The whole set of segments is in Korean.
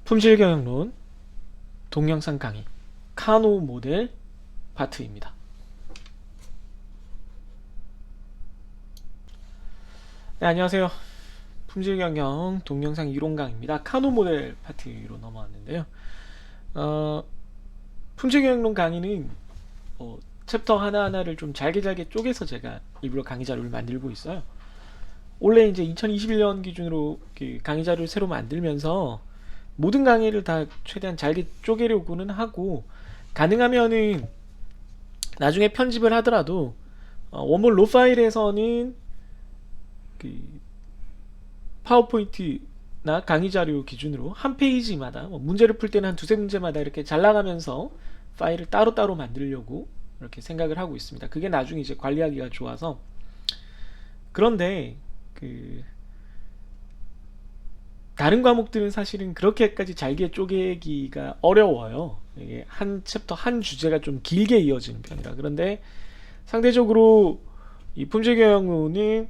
품질 경영론 동영상 강의 카노 모델 파트입니다. 네, 안녕하세요. 품질 경영 동영상 이론 강의입니다. 카노 모델 파트로 넘어왔는데요. 품질 경영론 강의는 챕터 하나하나를 좀 잘게 쪼개서 제가 일부러 강의 자료를 만들고 있어요. 원래 이제 2021년 기준으로 그 강의 자료를 새로 만들면서 모든 강의를 다 최대한 잘게 쪼개려고는 하고, 가능하면은 나중에 편집을 하더라도 원본 로 파일에서는 그 파워포인트나 강의 자료 기준으로 한 페이지마다 문제를 풀 때는 한 두세 문제마다 이렇게 잘라가면서 파일을 따로따로 만들려고 이렇게 생각을 하고 있습니다. 그게 나중에 이제 관리하기가 좋아서. 그런데 다른 과목들은 사실은 그렇게까지 잘게 쪼개기가 어려워요. 이게 한 챕터 한 주제가 좀 길게 이어지는 편이라. 그런데 상대적으로 이 품질경영론은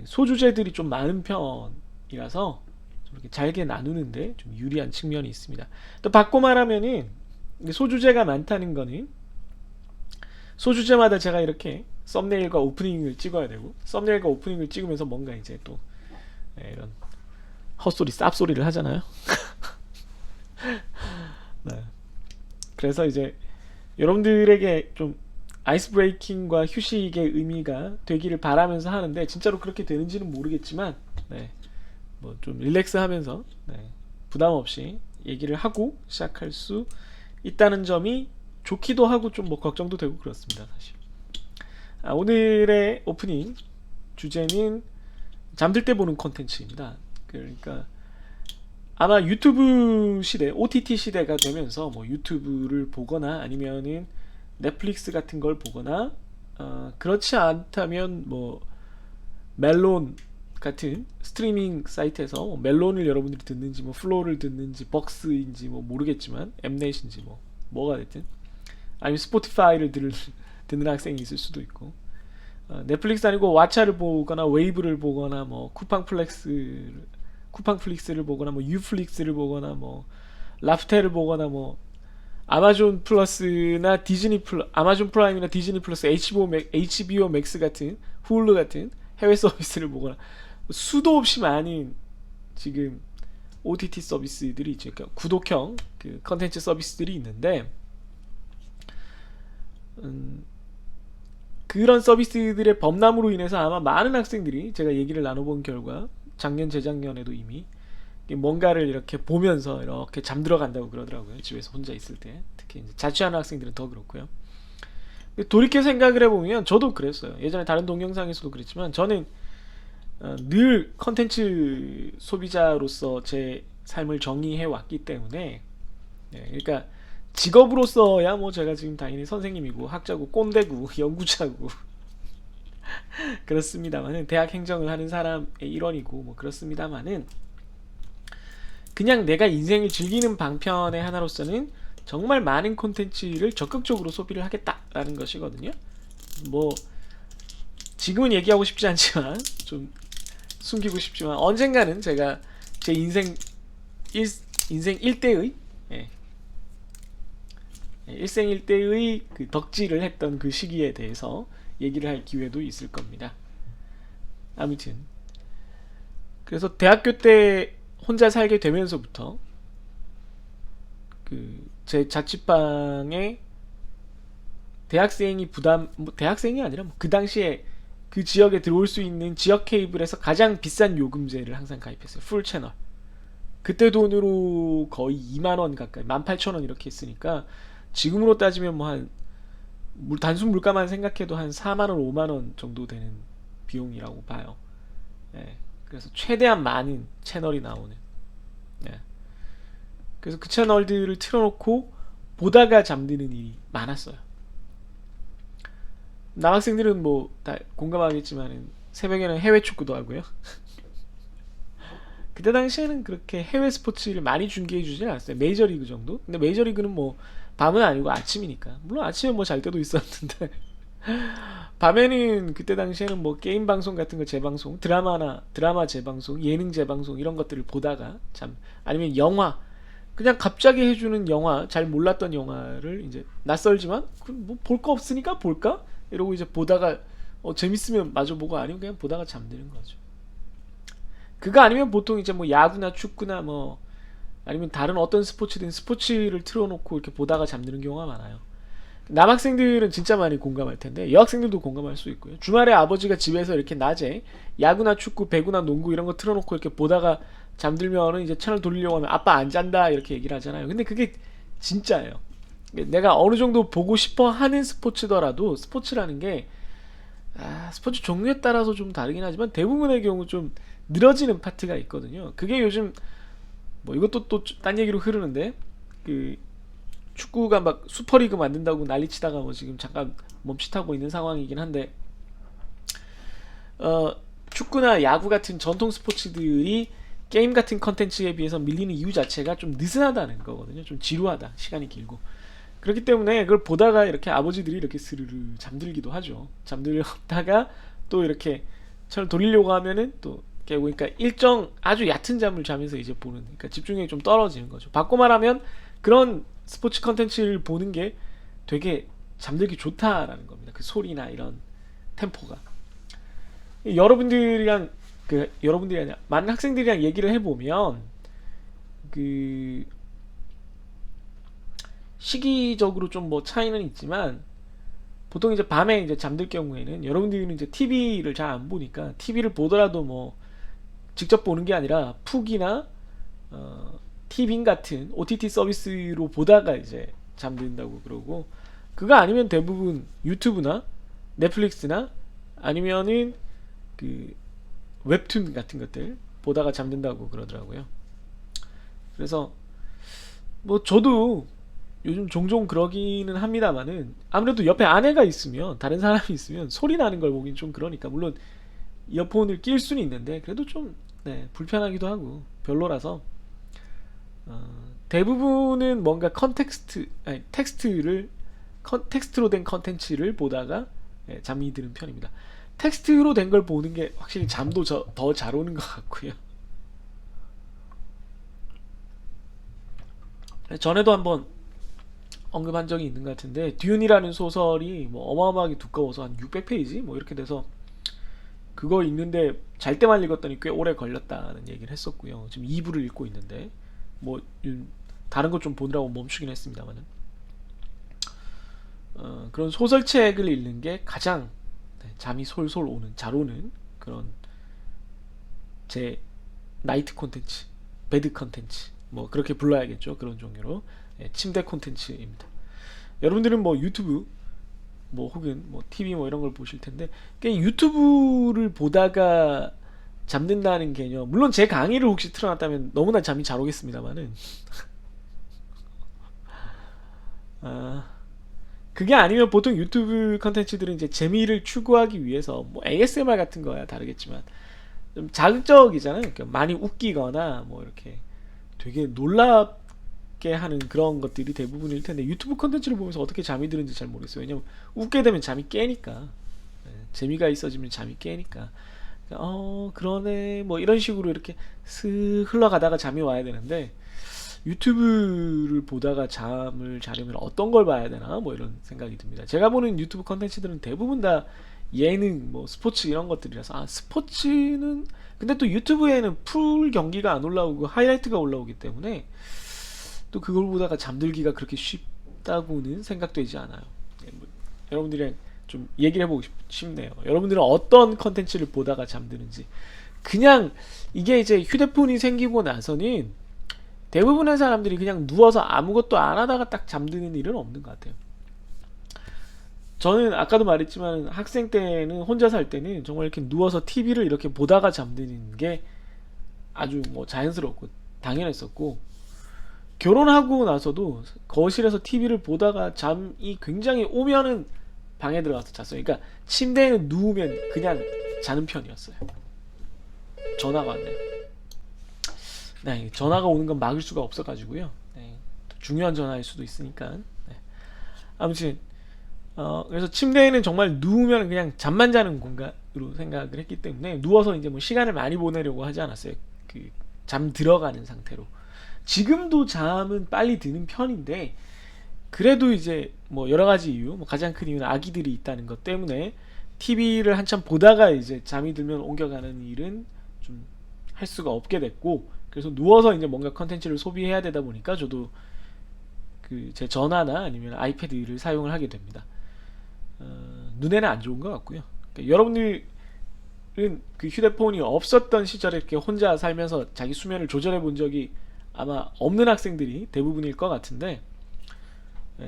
소주제들이 좀 많은 편이라서 좀 이렇게 잘게 나누는데 좀 유리한 측면이 있습니다. 또 바꿔 말하면은 소주제가 많다는 거는 소주제마다 제가 이렇게 썸네일과 오프닝을 찍어야 되고, 썸네일과 오프닝을 찍으면서 뭔가 이제 또 이런 헛소리 쌉소리를 하잖아요. 네. 그래서 이제 여러분들에게 좀 아이스 브레이킹과 휴식의 의미가 되기를 바라면서 하는데, 진짜로 그렇게 되는지는 모르겠지만 뭐 좀 릴렉스 하면서 부담 없이 얘기를 하고 시작할 수 있다는 점이 좋기도 하고 좀 뭐 걱정도 되고 그렇습니다, 사실. 오늘의 오프닝 주제는 잠들 때 보는 콘텐츠입니다. 그러니까 아마 유튜브 시대, OTT 시대가 되면서 뭐 유튜브를 보거나 아니면은 넷플릭스 같은 걸 보거나, 그렇지 않다면 뭐 멜론 같은 스트리밍 사이트에서 멜론을 여러분들이 듣는지 뭐 플로우를 듣는지 벅스인지 뭐 모르겠지만 엠넷인지 뭐가 됐든, 아니면 스포티파이를 듣는 학생이 있을 수도 있고, 넷플릭스 아니고 왓챠를 보거나 웨이브를 보거나 뭐 쿠팡플릭스를 보거나 뭐 유플릭스를 보거나 뭐 라프텔을 보거나 뭐 아마존 플러스나 아마존 프라임이나 디즈니 플러스, HBO 맥스 같은, 훌루 같은 해외 서비스를 보거나 수도 없이 많은 지금 OTT 서비스들이 있죠. 그러니까 구독형 그 컨텐츠 서비스들이 있는데, 그런 서비스들의 범람으로 인해서 아마 많은 학생들이, 제가 얘기를 나눠본 결과 작년 재작년에도 이미 뭔가를 이렇게 보면서 이렇게 잠들어 간다고 그러더라고요. 집에서 혼자 있을 때, 특히 이제 자취하는 학생들은 더 그렇고요. 돌이켜 생각을 해보면 저도 그랬어요. 예전에 다른 동영상에서도 그랬지만 저는 늘 컨텐츠 소비자로서 제 삶을 정의해 왔기 때문에, 그러니까 직업으로서야 뭐 제가 지금 당연히 선생님이고 학자고 꼰대고 연구자고 그렇습니다만은, 대학 행정을 하는 사람의 일원이고 뭐 그렇습니다만은, 그냥 내가 인생을 즐기는 방편의 하나로서는 정말 많은 콘텐츠를 적극적으로 소비를 하겠다라는 것이거든요. 뭐 지금은 얘기하고 싶지 않지만, 좀 숨기고 싶지만, 언젠가는 제가 제 인생 일대의 일생일대의 그 덕질을 했던 그 시기에 대해서 얘기를 할 기회도 있을 겁니다. 아무튼 그래서 대학교 때 혼자 살게 되면서부터 제 자취방에 대학생이 아니라 그 당시에 그 지역에 들어올 수 있는 지역 케이블에서 가장 비싼 요금제를 항상 가입했어요. 풀 채널. 그때 돈으로 거의 2만원 가까이, 18,000원 이렇게 했으니까 지금으로 따지면 뭐 한 단순 물가만 생각해도 한 4만원 5만원 정도 되는 비용이라고 봐요. 그래서 최대한 많은 채널이 나오는, 그래서 그 채널들을 틀어놓고 보다가 잠드는 일이 많았어요. 남학생들은 뭐 다 공감하겠지만 새벽에는 해외 축구도 하고요. 그때 당시에는 그렇게 해외 스포츠를 많이 중계해 주진 않았어요. 메이저리그 정도? 근데 메이저리그는 뭐 밤은 아니고 아침이니까. 물론 아침에 뭐 잘 때도 있었는데 밤에는 그때 당시에는 뭐 게임 방송 같은 거 드라마 재방송, 예능 재방송 이런 것들을 보다가 아니면 영화, 그냥 갑자기 해주는 영화, 잘 몰랐던 영화를 이제 낯설지만 뭐 볼 거 없으니까 볼까? 이러고 이제 보다가 재밌으면 마저 보고 아니면 그냥 보다가 잠드는 거죠. 그거 아니면 보통 이제 뭐 야구나 축구나 뭐 아니면 다른 어떤 스포츠든 스포츠를 틀어놓고 이렇게 보다가 잠드는 경우가 많아요. 남학생들은 진짜 많이 공감할 텐데 여학생들도 공감할 수 있고요. 주말에 아버지가 집에서 이렇게 낮에 야구나 축구, 배구나 농구 이런 거 틀어놓고 이렇게 보다가 잠들면은 이제 채널 돌리려고 하면 아빠 안 잔다 이렇게 얘기를 하잖아요. 근데 그게 진짜예요. 내가 어느 정도 보고 싶어 하는 스포츠더라도 스포츠라는 게 스포츠 종류에 따라서 좀 다르긴 하지만 대부분의 경우 좀 늘어지는 파트가 있거든요. 그게 요즘 뭐 이것도 또 딴 얘기로 흐르는데 그 축구가 막 슈퍼리그 만든다고 난리치다가 뭐 지금 잠깐 멈칫하고 있는 상황이긴 한데 축구나 야구 같은 전통 스포츠들이 게임 같은 컨텐츠에 비해서 밀리는 이유 자체가 좀 느슨하다는 거거든요. 좀 지루하다. 시간이 길고. 그렇기 때문에 그걸 보다가 이렇게 아버지들이 이렇게 스르르 잠들기도 하죠. 잠들다가 또 이렇게 채널 돌리려고 하면은 또 깨고 그러니까 일정 아주 얕은 잠을 자면서 이제 보는 그러니까 집중력이 좀 떨어지는 거죠. 바꿔 말하면 그런 스포츠 컨텐츠를 보는 게 되게 잠들기 좋다라는 겁니다. 그 소리나 이런 템포가. 여러분들이랑 여러분들이 아니라 많은 학생들이랑 얘기를 해보면 그 시기적으로 좀 뭐 차이는 있지만 보통 이제 밤에 이제 잠들 경우에는 여러분들은 이제 TV를 잘 안 보니까 TV를 보더라도 뭐 직접 보는 게 아니라 푹이나 티빙 같은 OTT 서비스로 보다가 이제 잠든다고 그러고 그거 아니면 대부분 유튜브나 넷플릭스나 아니면은 그 웹툰 같은 것들 보다가 잠든다고 그러더라고요. 그래서 뭐 저도 요즘 종종 그러기는 합니다만은 아무래도 옆에 아내가 있으면 다른 사람이 있으면 소리 나는 걸 보긴 좀 그러니까 물론 이어폰을 낄 수는 있는데 그래도 좀 불편하기도 하고 별로라서 대부분은 뭔가 텍스트로 된 컨텐츠를 보다가 잠이 드는 편입니다. 텍스트로 된 걸 보는 게 확실히 잠도 더 잘 오는 것 같고요. 전에도 한번 언급한 적이 있는 것 같은데 듄이라는 소설이 뭐 어마어마하게 두꺼워서 한 600페이지 뭐 이렇게 돼서 그거 읽는데 잘 때만 읽었더니 꽤 오래 걸렸다는 얘기를 했었고요. 지금 2부를 읽고 있는데 뭐 다른 것 좀 보느라고 멈추긴 했습니다만은 그런 소설책을 읽는 게 가장 잠이 솔솔 오는 잘 오는 그런 제 나이트 콘텐츠 베드 콘텐츠 뭐 그렇게 불러야겠죠. 그런 종류로 침대 콘텐츠입니다. 여러분들은 뭐 유튜브 뭐 혹은 뭐 TV 뭐 이런 걸 보실 텐데 유튜브를 보다가 잠든다는 개념 물론 제 강의를 혹시 틀어놨다면 너무나 잠이 잘 오겠습니다만은 그게 아니면 보통 유튜브 컨텐츠들은 이제 재미를 추구하기 위해서 뭐 ASMR 같은 거야 다르겠지만 좀 자극적이잖아요. 그러니까 많이 웃기거나 뭐 이렇게 되게 놀랍게 하는 그런 것들이 대부분일 텐데 유튜브 컨텐츠를 보면서 어떻게 잠이 드는지 잘 모르겠어요. 왜냐면 웃게 되면 잠이 깨니까 재미가 있어지면 잠이 깨니까 그러네 뭐 이런 식으로 이렇게 슥 흘러가다가 잠이 와야 되는데 유튜브를 보다가 잠을 자려면 어떤 걸 봐야 되나 뭐 이런 생각이 듭니다. 제가 보는 유튜브 컨텐츠들은 대부분 다 예능 뭐 스포츠 이런 것들이라서 스포츠는 근데 또 유튜브에는 풀 경기가 안 올라오고 하이라이트가 올라오기 때문에 또 그걸 보다가 잠들기가 그렇게 쉽다고는 생각되지 않아요. 뭐 여러분들이랑 좀 얘기를 해보고 싶네요. 여러분들은 어떤 컨텐츠를 보다가 잠드는지. 그냥 이게 이제 휴대폰이 생기고 나서는 대부분의 사람들이 그냥 누워서 아무것도 안 하다가 딱 잠드는 일은 없는 것 같아요. 저는 아까도 말했지만 학생 때는 혼자 살 때는 정말 이렇게 누워서 TV를 이렇게 보다가 잠드는 게 아주 뭐 자연스럽고 당연했었고 결혼하고 나서도 거실에서 TV를 보다가 잠이 굉장히 오면은 방에 들어가서 잤어요. 그러니까 침대에 누우면 그냥 자는 편이었어요. 전화가 왔네요. 네, 전화가 오는 건 막을 수가 없어가지고요. 네, 중요한 전화일 수도 있으니까. 네. 아무튼 그래서 침대에는 정말 누우면 그냥 잠만 자는 공간으로 생각을 했기 때문에 누워서 이제 뭐 시간을 많이 보내려고 하지 않았어요. 그 잠 들어가는 상태로 지금도 잠은 빨리 드는 편인데 그래도 이제 뭐 여러 가지 이유, 뭐 가장 큰 이유는 아기들이 있다는 것 때문에 TV를 한참 보다가 이제 잠이 들면 옮겨가는 일은 좀 할 수가 없게 됐고, 그래서 누워서 이제 뭔가 컨텐츠를 소비해야 되다 보니까 저도 그 제 전화나 아니면 아이패드를 사용을 하게 됩니다. 눈에는 안 좋은 것 같고요. 그러니까 여러분들은 그 휴대폰이 없었던 시절에 이렇게 혼자 살면서 자기 수면을 조절해 본 적이 아마 없는 학생들이 대부분일 것 같은데,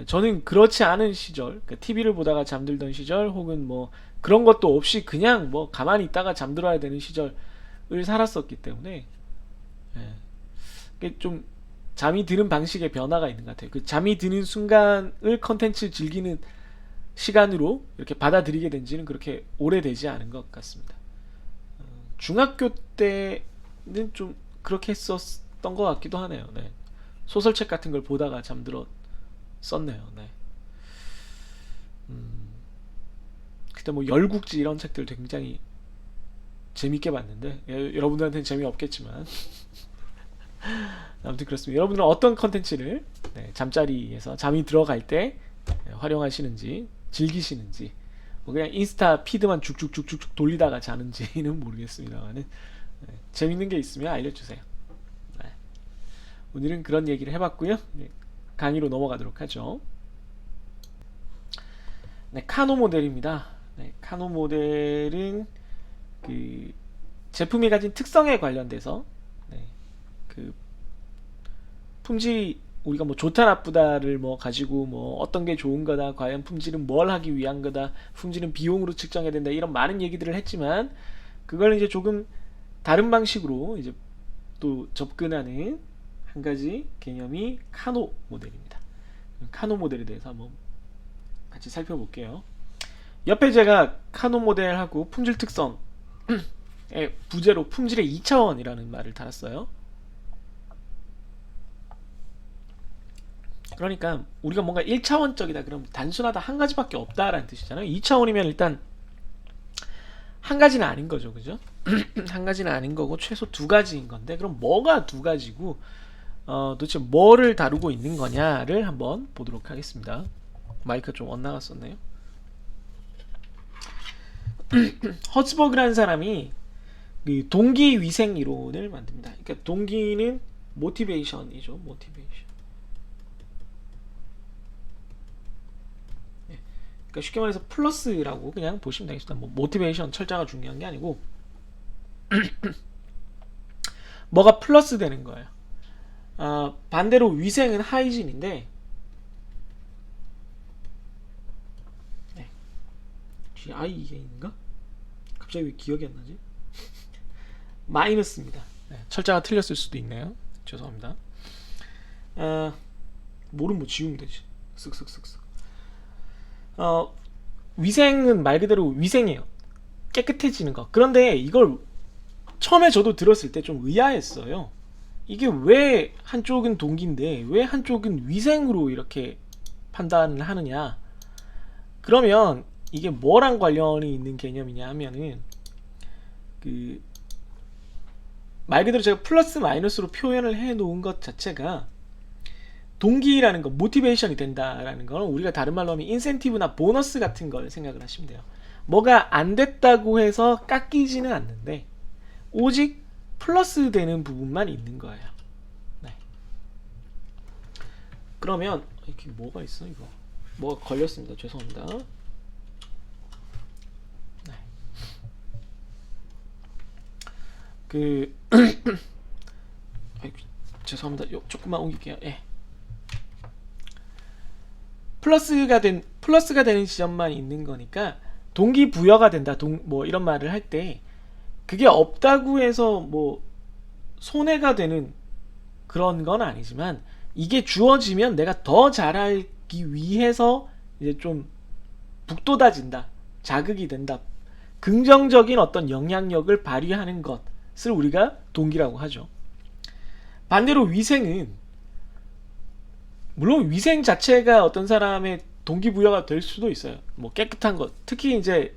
저는 그렇지 않은 시절, 그러니까 TV를 보다가 잠들던 시절, 혹은 뭐 그런 것도 없이 그냥 뭐 가만히 있다가 잠들어야 되는 시절을 살았었기 때문에, 이게 좀 잠이 드는 방식의 변화가 있는 것 같아요. 그 잠이 드는 순간을 컨텐츠 즐기는 시간으로 이렇게 받아들이게 된 지는 그렇게 오래되지 않은 것 같습니다. 중학교 때는 좀 그렇게 했었던 것 같기도 하네요. 네. 소설책 같은 걸 보다가 잠들었었네요. 네. 그때 뭐 열국지 이런 책들 굉장히 재밌게 봤는데, 여러분들한테는 재미없겠지만 아무튼 그렇습니다. 여러분들은 어떤 컨텐츠를 잠자리에서 잠이 들어갈 때 활용하시는지, 즐기시는지, 뭐 그냥 인스타 피드만 쭉쭉쭉쭉 돌리다가 자는지는 모르겠습니다만 재밌는 게 있으면 알려주세요. 네. 오늘은 그런 얘기를 해봤고요. 강의로 넘어가도록 하죠. 네, 카노 모델입니다. 네, 카노 모델은 그 제품이 가진 특성에 관련돼서 그 품질이 우리가 뭐 좋다 나쁘다를 뭐 가지고 뭐 어떤 게 좋은 거다, 과연 품질은 뭘 하기 위한 거다, 품질은 비용으로 측정해야 된다, 이런 많은 얘기들을 했지만 그걸 이제 조금 다른 방식으로 이제 또 접근하는 한 가지 개념이 카노 모델입니다. 카노 모델에 대해서 한번 같이 살펴볼게요. 옆에 제가 카노 모델하고 품질 특성의 부제로 품질의 2차원이라는 말을 달았어요. 그러니까 우리가 뭔가 1차원적이다 그럼 단순하다, 한 가지밖에 없다라는 뜻이잖아요. 2차원이면 일단 한 가지는 아닌 거죠, 그죠? 한 가지는 아닌 거고 최소 두 가지인 건데, 그럼 뭐가 두 가지고 도대체 뭐를 다루고 있는 거냐를 한번 보도록 하겠습니다. 마이크가 좀 엇나갔었네요. 허츠버그라는 사람이 그 동기 위생 이론을 만듭니다. 그러니까 동기는 모티베이션이죠. 모티베이션. 그러니까 쉽게 말해서 플러스라고 그냥 보시면 되겠습니다. 뭐 모티베이션 철자가 중요한 게 아니고 뭐가 플러스 되는 거예요. 반대로 위생은 하이진인데, 네. GI인가? 갑자기 왜 기억이 안 나지? 마이너스입니다. 네, 철자가 틀렸을 수도 있네요. 죄송합니다. 뭐는 뭐 지우면 되지. 쓱쓱쓱쓱. 위생은 말 그대로 위생이에요. 깨끗해지는 거. 그런데 이걸 처음에 저도 들었을 때 좀 의아했어요. 이게 왜 한쪽은 동기인데 왜 한쪽은 위생으로 이렇게 판단을 하느냐. 그러면 이게 뭐랑 관련이 있는 개념이냐 하면은 그 말 그대로 제가 플러스 마이너스로 표현을 해 놓은 것 자체가 동기라는 거, 모티베이션이 된다라는 건 우리가 다른 말로 하면 인센티브나 보너스 같은 걸 생각을 하시면 돼요. 뭐가 안 됐다고 해서 깎이지는 않는데 오직 플러스 되는 부분만 있는 거예요. 네. 그러면 이렇게 뭐가 있어 이거? 뭐가 걸렸습니다. 죄송합니다. 네. 그 죄송합니다. 조금만 옮길게요. 예. 플러스가 되는 지점만 있는 거니까 동기부여가 된다. 뭐 이런 말을 할 때 그게 없다고 해서 뭐 손해가 되는 그런 건 아니지만 이게 주어지면 내가 더 잘하기 위해서 이제 좀 북돋아진다. 자극이 된다. 긍정적인 어떤 영향력을 발휘하는 것을 우리가 동기라고 하죠. 반대로 위생은 물론 위생 자체가 어떤 사람의 동기부여가 될 수도 있어요. 뭐 깨끗한 것. 특히 이제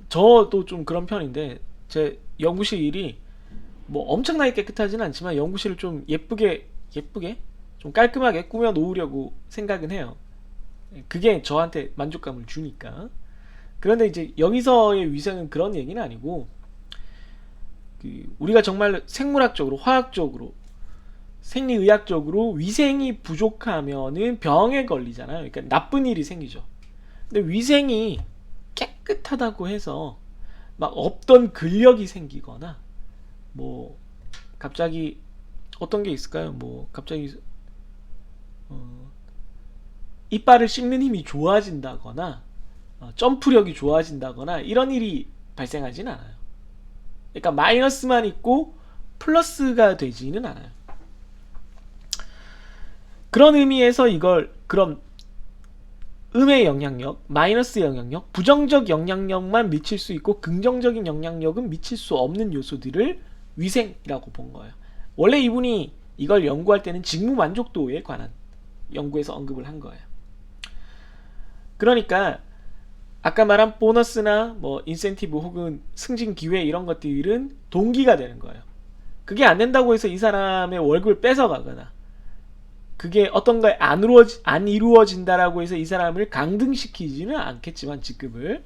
저도 좀 그런 편인데 제 연구실 일이 뭐 엄청나게 깨끗하지는 않지만 연구실을 좀 예쁘게 좀 깔끔하게 꾸며 놓으려고 생각은 해요. 그게 저한테 만족감을 주니까. 그런데 이제 여기서의 위생은 그런 얘기는 아니고, 우리가 정말 생물학적으로, 화학적으로, 생리의학적으로 위생이 부족하면은 병에 걸리잖아요. 그러니까 나쁜 일이 생기죠. 근데 위생이 깨끗하다고 해서 막 없던 근력이 생기거나, 뭐 갑자기 어떤 게 있을까요? 뭐 갑자기 이빨을 씹는 힘이 좋아진다거나, 점프력이 좋아진다거나 이런 일이 발생하진 않아요. 그러니까 마이너스만 있고 플러스가 되지는 않아요. 그런 의미에서 이걸 그럼 음의 영향력, 마이너스 영향력, 부정적 영향력만 미칠 수 있고 긍정적인 영향력은 미칠 수 없는 요소들을 위생이라고 본 거예요. 원래 이분이 이걸 연구할 때는 직무 만족도에 관한 연구에서 언급을 한 거예요. 그러니까 아까 말한 보너스나 뭐 인센티브 혹은 승진 기회 이런 것들은 동기가 되는 거예요. 그게 안 된다고 해서 이 사람의 월급을 뺏어가거나, 그게 어떤 거에 안 이루어진다라고 해서 이 사람을 강등시키지는 않겠지만 직급을,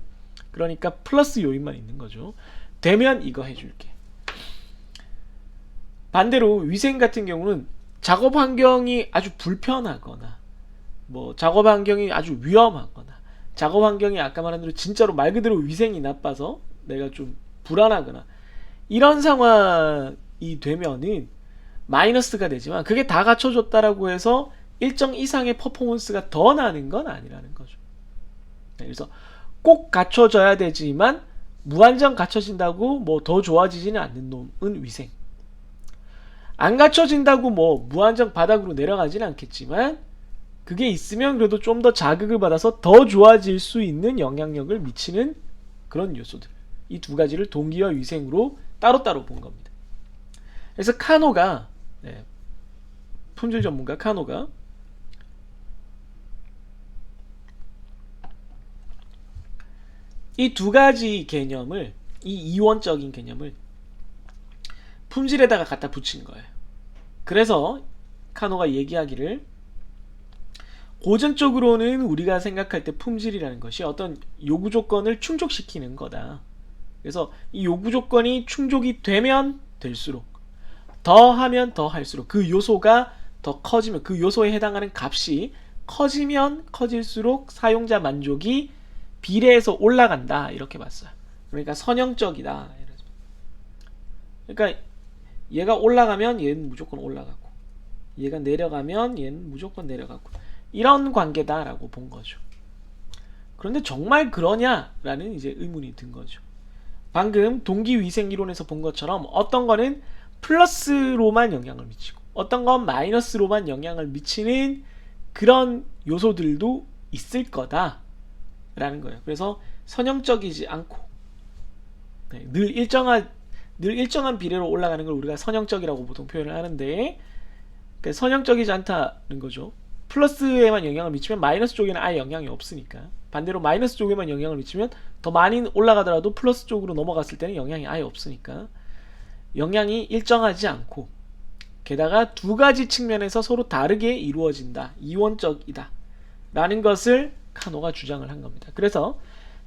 그러니까 플러스 요인만 있는 거죠. 되면 이거 해줄게. 반대로 위생 같은 경우는 작업 환경이 아주 불편하거나, 뭐 작업 환경이 아주 위험하거나, 작업 환경이 아까 말한 대로 진짜로 말 그대로 위생이 나빠서 내가 좀 불안하거나 이런 상황이 되면은 마이너스가 되지만, 그게 다 갖춰졌다라고 해서 일정 이상의 퍼포먼스가 더 나는 건 아니라는 거죠. 그래서 꼭 갖춰져야 되지만 무한정 갖춰진다고 뭐 더 좋아지지는 않는 놈은 위생. 안 갖춰진다고 뭐 무한정 바닥으로 내려가지는 않겠지만, 그게 있으면 그래도 좀 더 자극을 받아서 더 좋아질 수 있는 영향력을 미치는 그런 요소들, 이 두 가지를 동기와 위생으로 따로따로 본 겁니다. 그래서 카노가, 품질 전문가 카노가 이 두 가지 개념을, 이 이원적인 개념을 품질에다가 갖다 붙인 거예요. 그래서 카노가 얘기하기를, 고전적으로는 우리가 생각할 때 품질이라는 것이 어떤 요구 조건을 충족시키는 거다. 그래서 이 요구 조건이 충족이 되면 될수록, 더 하면 더 할수록, 그 요소가 더 커지면, 그 요소에 해당하는 값이 커지면 커질수록 사용자 만족이 비례해서 올라간다, 이렇게 봤어요. 그러니까 선형적이다. 그러니까 얘가 올라가면 얘는 무조건 올라가고, 얘가 내려가면 얘는 무조건 내려가고, 이런 관계다라고 본 거죠. 그런데 정말 그러냐라는 이제 의문이 든 거죠. 방금 동기위생이론에서 본 것처럼 어떤 거는 플러스로만 영향을 미치고 어떤 건 마이너스로만 영향을 미치는 그런 요소들도 있을 거다라는 거예요. 그래서 선형적이지 않고, 늘 일정한 비례로 올라가는 걸 우리가 선형적이라고 보통 표현을 하는데, 그러니까 선형적이지 않다는 거죠. 플러스에만 영향을 미치면 마이너스 쪽에는 아예 영향이 없으니까. 반대로 마이너스 쪽에만 영향을 미치면 더 많이 올라가더라도 플러스 쪽으로 넘어갔을 때는 영향이 아예 없으니까 영향이 일정하지 않고, 게다가 두 가지 측면에서 서로 다르게 이루어진다, 이원적이다 라는 것을 카노가 주장을 한 겁니다. 그래서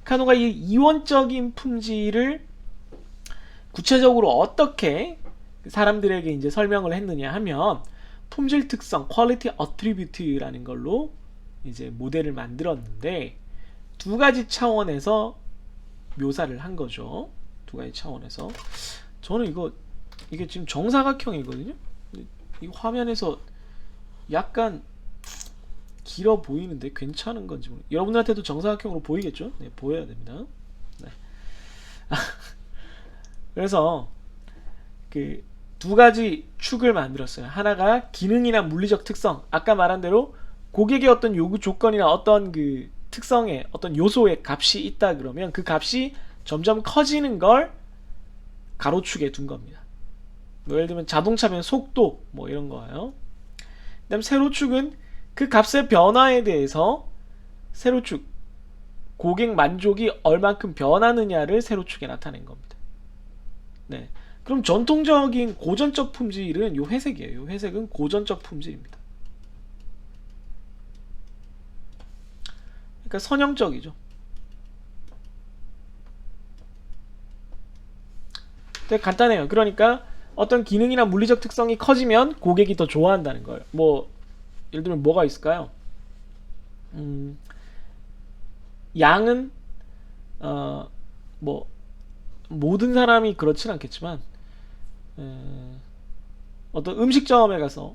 카노가 이 이원적인 품질을 구체적으로 어떻게 사람들에게 이제 설명을 했느냐 하면, 품질 특성, quality attribute라는 걸로 이제 모델을 만들었는데, 두 가지 차원에서 묘사를 한 거죠. 두 가지 차원에서. 저는 이게 지금 정사각형이거든요. 이 화면에서 약간 길어 보이는데 괜찮은 건지 모르겠어요. 여러분들한테도 정사각형으로 보이겠죠? 네, 보여야 됩니다. 네. 그래서 그 두 가지 축을 만들었어요. 하나가 기능이나 물리적 특성, 아까 말한 대로 고객의 어떤 요구 조건이나 어떤 그 특성의 어떤 요소의 값이 있다 그러면 그 값이 점점 커지는 걸 가로축에 둔 겁니다. 뭐 예를 들면 자동차면 속도 뭐 이런 거예요. 그 다음 세로축은 그 값의 변화에 대해서, 세로축 고객 만족이 얼만큼 변하느냐를 세로축에 나타낸 겁니다. 네. 그럼 전통적인 고전적 품질은 요 회색이에요. 요 회색은 고전적 품질입니다. 그러니까 선형적이죠. 되게 간단해요. 그러니까 어떤 기능이나 물리적 특성이 커지면 고객이 더 좋아한다는 거예요. 뭐 예를 들면 뭐가 있을까요? 음, 양은 뭐 모든 사람이 그렇진 않겠지만 에, 어떤 음식점에 가서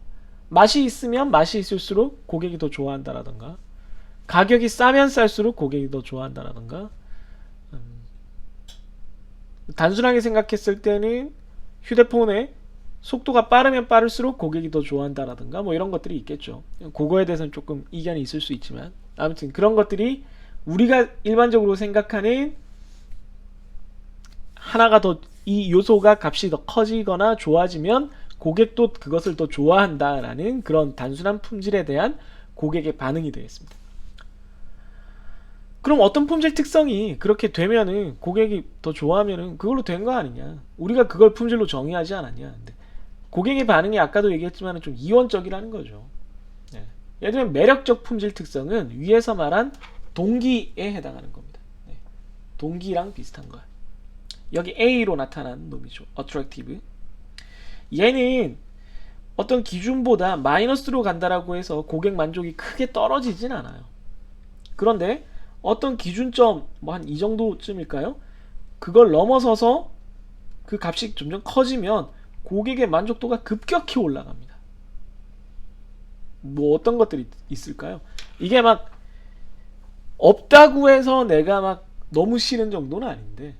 맛이 있으면 맛이 있을수록 고객이 더 좋아한다라던가, 가격이 싸면 쌀수록 고객이 더 좋아한다라던가, 단순하게 생각했을 때는 휴대폰의 속도가 빠르면 빠를수록 고객이 더 좋아한다라든가 뭐 이런 것들이 있겠죠. 그거에 대해서는 조금 이견이 있을 수 있지만 아무튼 그런 것들이 우리가 일반적으로 생각하는 하나가 더, 이 요소가 값이 더 커지거나 좋아지면 고객도 그것을 더 좋아한다라는 그런 단순한 품질에 대한 고객의 반응이 되겠습니다. 그럼 어떤 품질 특성이 그렇게 되면은 고객이 더 좋아하면은 그걸로 된 거 아니냐? 우리가 그걸 품질로 정의하지 않았냐? 근데 고객의 반응이 아까도 얘기했지만 좀 이원적이라는 거죠. 네. 예를 들면 매력적 품질 특성은 위에서 말한 동기에 해당하는 겁니다. 네. 동기랑 비슷한 거야. 여기 A로 나타난 놈이죠. attractive. 얘는 어떤 기준보다 마이너스로 간다라고 해서 고객 만족이 크게 떨어지진 않아요. 그런데 어떤 기준점 뭐 한 이 정도쯤일까요? 그걸 넘어서서 그 값이 점점 커지면 고객의 만족도가 급격히 올라갑니다. 뭐 어떤 것들이 있을까요? 이게 막 없다고 해서 내가 막 너무 싫은 정도는 아닌데,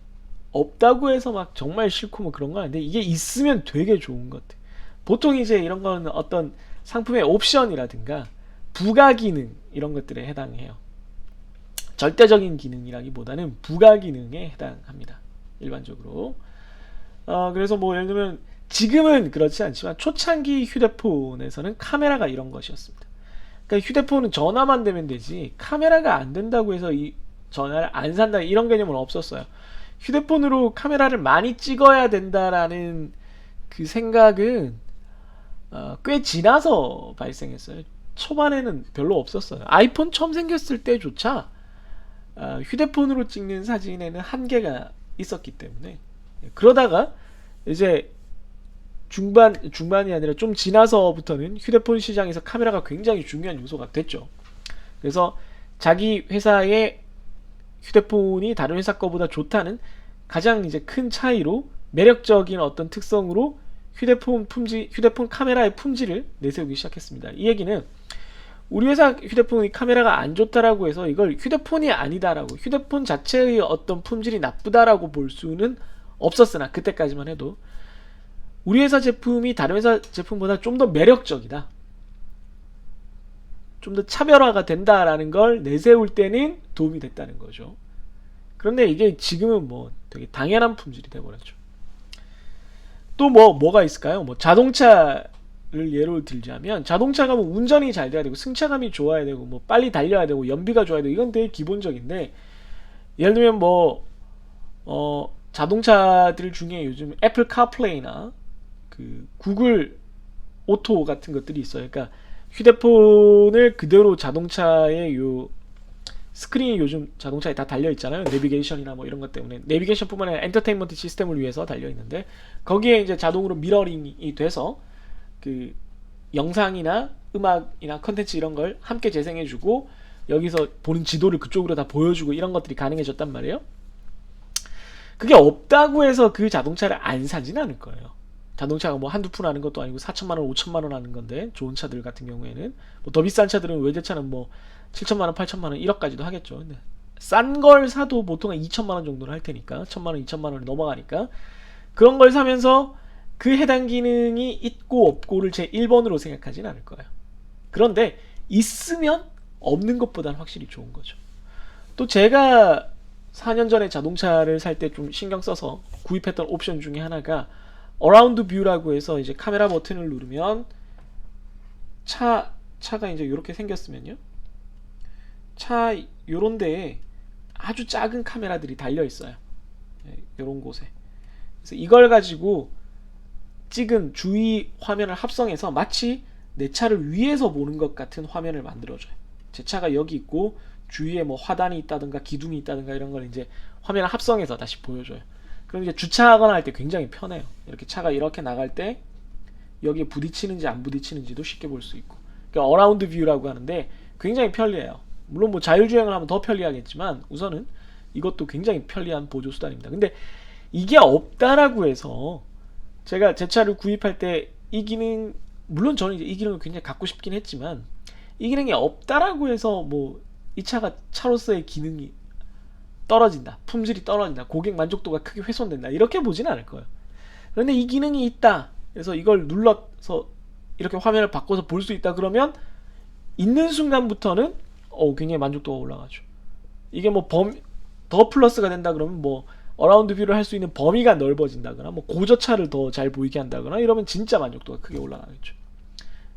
없다고 해서 막 정말 싫고 뭐 그런 건 아닌데, 이게 있으면 되게 좋은 것 같아. 보통 이제 이런 거는 어떤 상품의 옵션이라든가 부가 기능 이런 것들에 해당해요. 절대적인 기능이라기보다는 부가 기능에 해당합니다. 일반적으로. 그래서 뭐 예를 들면 지금은 그렇지 않지만 초창기 휴대폰에서는 카메라가 이런 것이었습니다. 그러니까 휴대폰은 전화만 되면 되지 카메라가 안 된다고 해서 이 전화를 안 산다 이런 개념은 없었어요. 휴대폰으로 카메라를 많이 찍어야 된다라는 그 생각은 꽤 지나서 발생했어요. 초반에는 별로 없었어요. 아이폰 처음 생겼을 때조차 휴대폰으로 찍는 사진에는 한계가 있었기 때문에, 그러다가 이제 중반이 아니라 좀 지나서부터는 휴대폰 시장에서 카메라가 굉장히 중요한 요소가 됐죠. 그래서 자기 회사의 휴대폰이 다른 회사 거보다 좋다는 가장 이제 큰 차이로 매력적인 어떤 특성으로 휴대폰 카메라의 품질을 내세우기 시작했습니다. 이 얘기는 우리 회사 휴대폰이 카메라가 안 좋다라고 해서 이걸 휴대폰이 아니다라고, 휴대폰 자체의 어떤 품질이 나쁘다라고 볼 수는 없었으나, 그때까지만 해도 우리 회사 제품이 다른 회사 제품보다 좀 더 매력적이다, 좀 더 차별화가 된다라는 걸 내세울 때는 도움이 됐다는 거죠. 그런데 이게 지금은 뭐 되게 당연한 품질이 돼버렸죠. 또 뭐가 있을까요? 뭐 자동차를 예로 들자면, 자동차가 뭐 운전이 잘 돼야 되고 승차감이 좋아야 되고 뭐 빨리 달려야 되고 연비가 좋아야 되고 이건 되게 기본적인데, 예를 들면 뭐 자동차들 중에 요즘 애플 카플레이나 그 구글 오토 같은 것들이 있어요. 그러니까 휴대폰을 그대로 자동차의 요 스크린이 요즘 자동차에 다 달려 있잖아요. 내비게이션이나 뭐 이런 것 때문에, 내비게이션뿐만 아니라 엔터테인먼트 시스템을 위해서 달려 있는데, 거기에 이제 자동으로 미러링이 돼서 그 영상이나 음악이나 컨텐츠 이런 걸 함께 재생해주고 여기서 보는 지도를 그쪽으로 다 보여주고 이런 것들이 가능해졌단 말이에요. 그게 없다고 해서 그 자동차를 안 사진 않을 거예요. 자동차가 뭐 한두 푼 하는 것도 아니고 4천만원 5천만원 하는 건데, 좋은 차들 같은 경우에는 뭐 더 비싼 차들은 외제차는 뭐 7천만원 8천만원 1억까지도 하겠죠. 근데 싼 걸 사도 보통 한 2천만원 정도는 할 테니까, 1천만원 2천만원이 넘어가니까 그런 걸 사면서 그 해당 기능이 있고 없고를 제 1번으로 생각하진 않을 거예요. 그런데 있으면 없는 것보다는 확실히 좋은 거죠. 또 제가 4년 전에 자동차를 살 때 좀 신경 써서 구입했던 옵션 중에 하나가 어라운드 뷰라고 해서, 이제 카메라 버튼을 누르면 차가 이제 이렇게 생겼으면요, 차 요런 데에 아주 작은 카메라들이 달려 있어요. 요런 곳에. 그래서 이걸 가지고 찍은 주위 화면을 합성해서 마치 내 차를 위에서 보는 것 같은 화면을 만들어줘요. 제 차가 여기 있고 주위에 뭐 화단이 있다든가 기둥이 있다든가 이런 걸 이제 화면을 합성해서 다시 보여줘요. 그럼 이제 주차하거나 할 때 굉장히 편해요. 이렇게 차가 이렇게 나갈 때 여기에 부딪히는지 안 부딪히는지도 쉽게 볼 수 있고. 그러니까 어라운드 뷰라고 하는데 굉장히 편리해요. 물론 뭐 자율주행을 하면 더 편리하겠지만 우선은 이것도 굉장히 편리한 보조 수단입니다. 근데 이게 없다라고 해서 제가 제 차를 구입할 때 이 기능, 물론 저는 이제 이 기능을 굉장히 갖고 싶긴 했지만 이 기능이 없다라고 해서 뭐 이 차가 차로서의 기능이 떨어진다, 품질이 떨어진다, 고객 만족도가 크게 훼손된다 이렇게 보진 않을 거예요. 그런데 이 기능이 있다, 그래서 이걸 눌러서 이렇게 화면을 바꿔서 볼 수 있다 그러면 있는 순간부터는 굉장히 만족도가 올라가죠. 이게 뭐 더 플러스가 된다 그러면 뭐 어라운드 뷰를 할 수 있는 범위가 넓어진다거나 뭐 고저차를 더 잘 보이게 한다거나 이러면 진짜 만족도가 크게 올라가겠죠.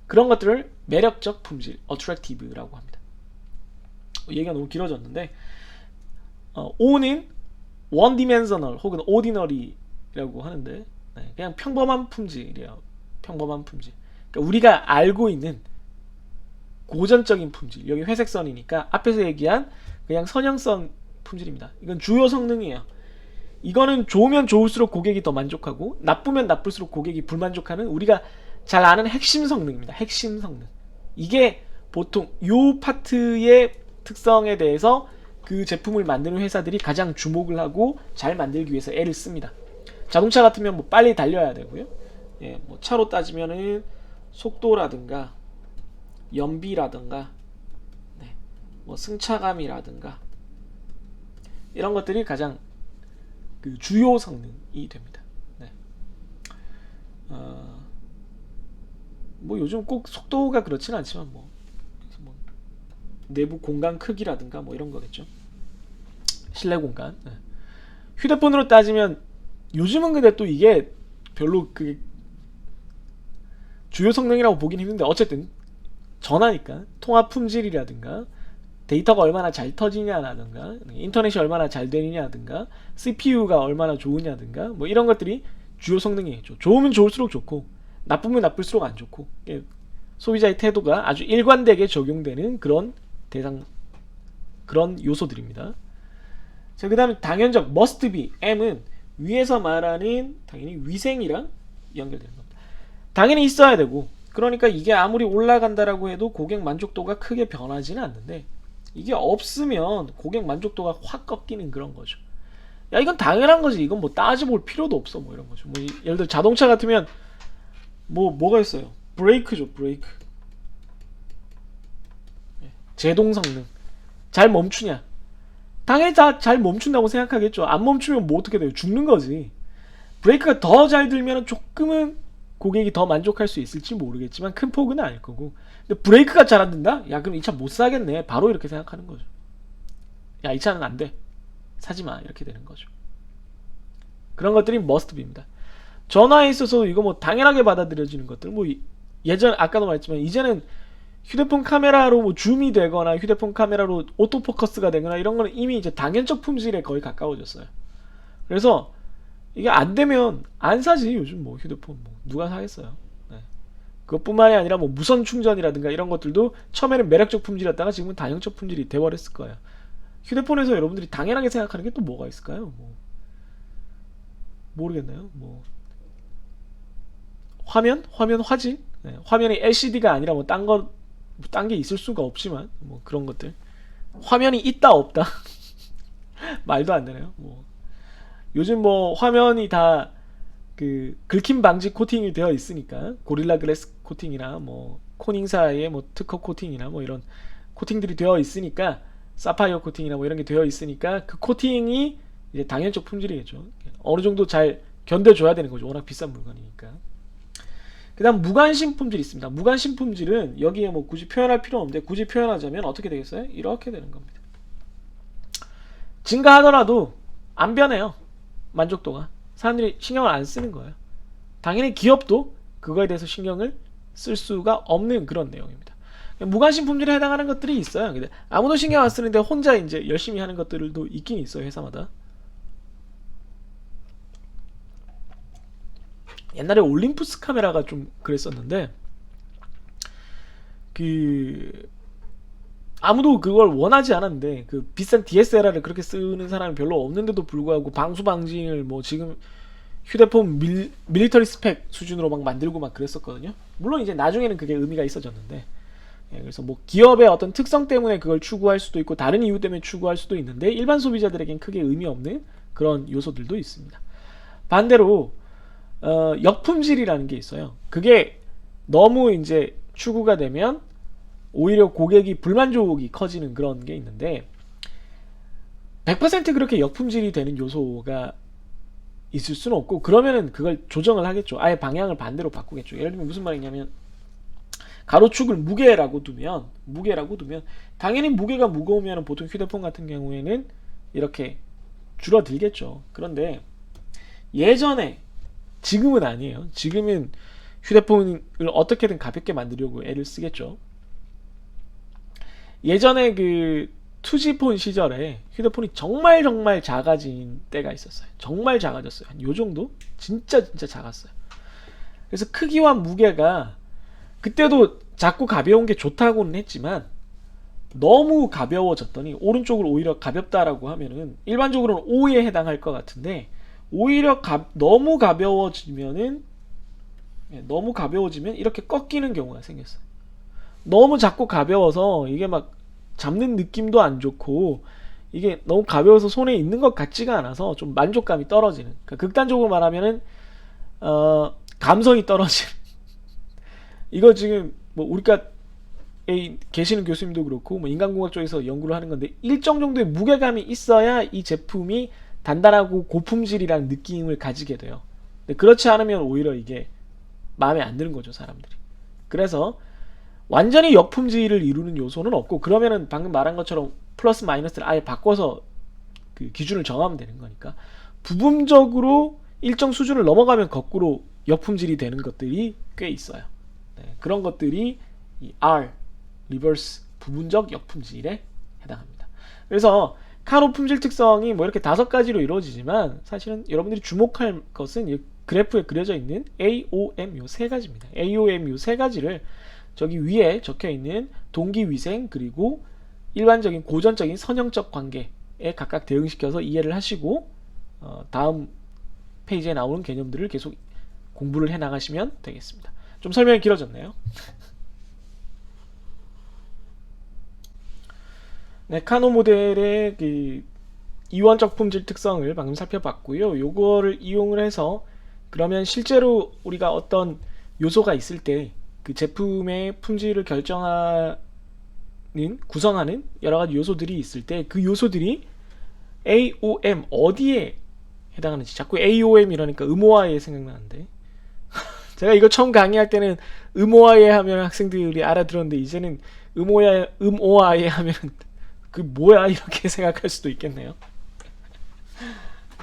그런 것들을 매력적 품질, attractive라고 합니다. 얘기가 너무 길어졌는데 O는 one dimensional 혹은 ordinary라고 하는데 그냥 평범한 품질이에요. 평범한 품질. 그러니까 우리가 알고 있는 고전적인 품질. 여기 회색 선이니까 앞에서 얘기한 그냥 선형성 품질입니다. 이건 주요 성능이에요. 이거는 좋으면 좋을수록 고객이 더 만족하고 나쁘면 나쁠수록 고객이 불만족하는 우리가 잘 아는 핵심 성능입니다. 핵심 성능. 이게 보통 요 파트의 특성에 대해서 그 제품을 만드는 회사들이 가장 주목을 하고 잘 만들기 위해서 애를 씁니다. 자동차 같으면 뭐 빨리 달려야 되고요. 예, 뭐 차로 따지면은 속도라든가 연비라든가 뭐 승차감이라든가 이런 것들이 가장 그 주요 성능이 됩니다. 뭐 요즘 꼭 속도가 그렇지는 않지만 뭐 내부 공간 크기라든가 뭐 이런 거겠죠. 실내 공간. 휴대폰으로 따지면 요즘은 근데 또 이게 별로 그 주요 성능이라고 보긴 힘든데 어쨌든 전화니까 통화 품질이라든가 데이터가 얼마나 잘 터지냐라든가 인터넷이 얼마나 잘 되느냐든가 CPU가 얼마나 좋으냐든가 뭐 이런 것들이 주요 성능이겠죠. 좋으면 좋을수록 좋고 나쁘면 나쁠수록 안 좋고 소비자의 태도가 아주 일관되게 적용되는 그런 그런 요소들입니다. 자, 그 다음에 당연적 must be M은 위에서 말하는 당연히 위생이랑 연결되는 겁니다. 당연히 있어야 되고 그러니까 이게 아무리 올라간다라고 해도 고객 만족도가 크게 변하지는 않는데 이게 없으면 고객 만족도가 확 꺾이는 그런 거죠. 야 이건 당연한 거지. 이건 뭐 따져볼 필요도 없어. 뭐 이런 거죠. 뭐 예를 들어 자동차 같으면 뭐가 있어요? 브레이크죠. 브레이크. 제동 성능. 잘 멈추냐? 당연히 다 잘 멈춘다고 생각하겠죠. 안 멈추면 뭐 어떻게 돼요? 죽는 거지. 브레이크가 더 잘 들면 조금은 고객이 더 만족할 수 있을지 모르겠지만 큰 폭은 아닐 거고. 근데 브레이크가 잘 안 된다? 야 그럼 이 차 못 사겠네. 바로 이렇게 생각하는 거죠. 야 이 차는 안 돼. 사지 마. 이렇게 되는 거죠. 그런 것들이 must be입니다. 전화에 있어서 이거 뭐 당연하게 받아들여지는 것들 뭐 예전 아까도 말했지만 이제는 휴대폰 카메라로 뭐 줌이 되거나 휴대폰 카메라로 오토포커스가 되거나 이런 거는 이미 이제 당연적 품질에 거의 가까워졌어요. 그래서 이게 안 되면 안 사지. 요즘 뭐 휴대폰 뭐 누가 사겠어요. 그것뿐만이 아니라 뭐 무선 충전이라든가 이런 것들도 처음에는 매력적 품질이었다가 지금은 당연적 품질이 돼버렸을 거예요. 휴대폰에서 여러분들이 당연하게 생각하는 게 또 뭐가 있을까요? 뭐 모르겠네요. 뭐 화면 화질, 화면이 LCD가 아니라 뭐 딴 게 있을 수가 없지만 뭐 그런 것들. 화면이 있다 없다 말도 안 되네요. 뭐 요즘 뭐 화면이 다 그 긁힘 방지 코팅이 되어 있으니까 고릴라 글래스 코팅이나 뭐 코닝사의 뭐 특허 코팅이나 뭐 이런 코팅들이 되어 있으니까 사파이어 코팅이나 뭐 이런 게 되어 있으니까 그 코팅이 이제 당연적 품질이겠죠. 어느 정도 잘 견뎌줘야 되는 거죠. 워낙 비싼 물건이니까. 그 다음 무관심 품질이 있습니다. 무관심 품질은 여기에 뭐 굳이 표현할 필요 없는데 굳이 표현하자면 어떻게 되겠어요? 이렇게 되는 겁니다. 증가하더라도 안 변해요. 만족도가. 사람들이 신경을 안 쓰는 거예요. 당연히 기업도 그거에 대해서 신경을 쓸 수가 없는 그런 내용입니다. 무관심 품질에 해당하는 것들이 있어요. 근데 아무도 신경 안 쓰는데 혼자 이제 열심히 하는 것들도 있긴 있어요. 회사마다. 옛날에 올림푸스 카메라가 좀 그랬었는데 그 아무도 그걸 원하지 않았는데 그 비싼 DSLR을 그렇게 쓰는 사람이 별로 없는데도 불구하고 방수 방진을 뭐 지금 휴대폰 밀리터리 스펙 수준으로 막 만들고 막 그랬었거든요. 물론 이제 나중에는 그게 의미가 있어졌는데, 예, 그래서 뭐 기업의 어떤 특성 때문에 그걸 추구할 수도 있고 다른 이유 때문에 추구할 수도 있는데 일반 소비자들에겐 크게 의미 없는 그런 요소들도 있습니다. 반대로 역품질이라는 게 있어요. 그게 너무 이제 추구가 되면 오히려 고객이 불만족이 커지는 그런 게 있는데 100% 그렇게 역품질이 되는 요소가 있을 수는 없고 그러면은 그걸 조정을 하겠죠. 아예 방향을 반대로 바꾸겠죠. 예를 들면 무슨 말이냐면 가로축을 무게라고 두면 당연히 무게가 무거우면 보통 휴대폰 같은 경우에는 이렇게 줄어들겠죠. 그런데 예전에 지금은 아니에요. 지금은 휴대폰을 어떻게든 가볍게 만들려고 애를 쓰겠죠. 예전에 그 2G폰 시절에 휴대폰이 정말 정말 작아진 때가 있었어요. 정말 작아졌어요. 한 요 정도? 진짜 진짜 작았어요. 그래서 크기와 무게가 그때도 작고 가벼운 게 좋다고는 했지만 너무 가벼워졌더니 오른쪽으로 오히려 가볍다라고 하면은 일반적으로는 O에 해당할 것 같은데 오히려 너무 가벼워지면은 너무 가벼워지면 이렇게 꺾이는 경우가 생겼어요. 너무 작고 가벼워서 이게 막 잡는 느낌도 안 좋고 이게 너무 가벼워서 손에 있는 것 같지가 않아서 좀 만족감이 떨어지는, 그러니까 극단적으로 말하면은 감성이 떨어지는 이거 지금 뭐 우리가 계시는 교수님도 그렇고 뭐 인간공학 쪽에서 연구를 하는 건데 일정 정도의 무게감이 있어야 이 제품이 단단하고 고품질이라는 느낌을 가지게 돼요. 근데 그렇지 않으면 오히려 이게 마음에 안 드는 거죠, 사람들이. 그래서 완전히 역품질을 이루는 요소는 없고 그러면은 방금 말한 것처럼 플러스 마이너스를 아예 바꿔서 그 기준을 정하면 되는 거니까 부분적으로 일정 수준을 넘어가면 거꾸로 역품질이 되는 것들이 꽤 있어요. 네, 그런 것들이 이 R, 리버스 부분적 역품질에 해당합니다. 그래서 카로 품질 특성이 뭐 이렇게 5가지로 이루어지지만 사실은 여러분들이 주목할 것은 이 그래프에 그려져 있는 AOM 요 3가지입니다. AOM 요 3가지를 저기 위에 적혀있는 동기위생 그리고 일반적인 고전적인 선형적 관계에 각각 대응시켜서 이해를 하시고 다음 페이지에 나오는 개념들을 계속 공부를 해나가시면 되겠습니다. 좀 설명이 길어졌네요. 네, 카노 모델의 그 이원적 품질 특성을 방금 살펴봤고요. 요거를 이용을 해서 그러면 실제로 우리가 어떤 요소가 있을 때 그 제품의 품질을 구성하는 여러 가지 요소들이 있을 때 그 요소들이 AOM 어디에 해당하는지, 자꾸 AOM 이러니까 음오아예 생각나는데 제가 이거 처음 강의할 때는 음오아예 하면 학생들이 알아들었는데 이제는 음오아예 하면 그 뭐야 이렇게 생각할 수도 있겠네요.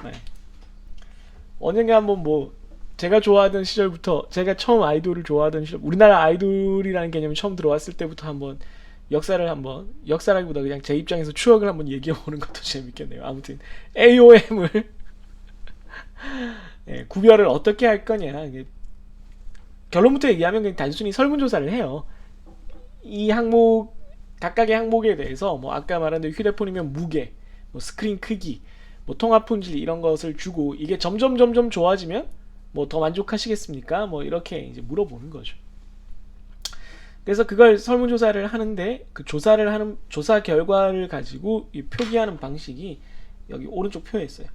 네. 언젠가 한번 뭐 제가 좋아하던 시절부터, 제가 처음 아이돌을 좋아하던 시절, 우리나라 아이돌이라는 개념이 처음 들어왔을 때부터 한번 역사라기보다 그냥 제 입장에서 추억을 한번 얘기해 보는 것도 재밌겠네요. 아무튼 AOM을 네, 구별을 어떻게 할 거냐, 결론부터 얘기하면 그냥 단순히 설문조사를 해요. 이 항목, 각각의 항목에 대해서 뭐 아까 말한 대로 휴대폰이면 무게, 뭐 스크린 크기, 뭐 통화 품질 이런 것을 주고 이게 점점 좋아지면 뭐 더 만족하시겠습니까? 뭐 이렇게 이제 물어보는 거죠. 그래서 그걸 설문조사를 하는데 그 조사 결과를 가지고 이 표기하는 방식이 여기 오른쪽 표에 있어요.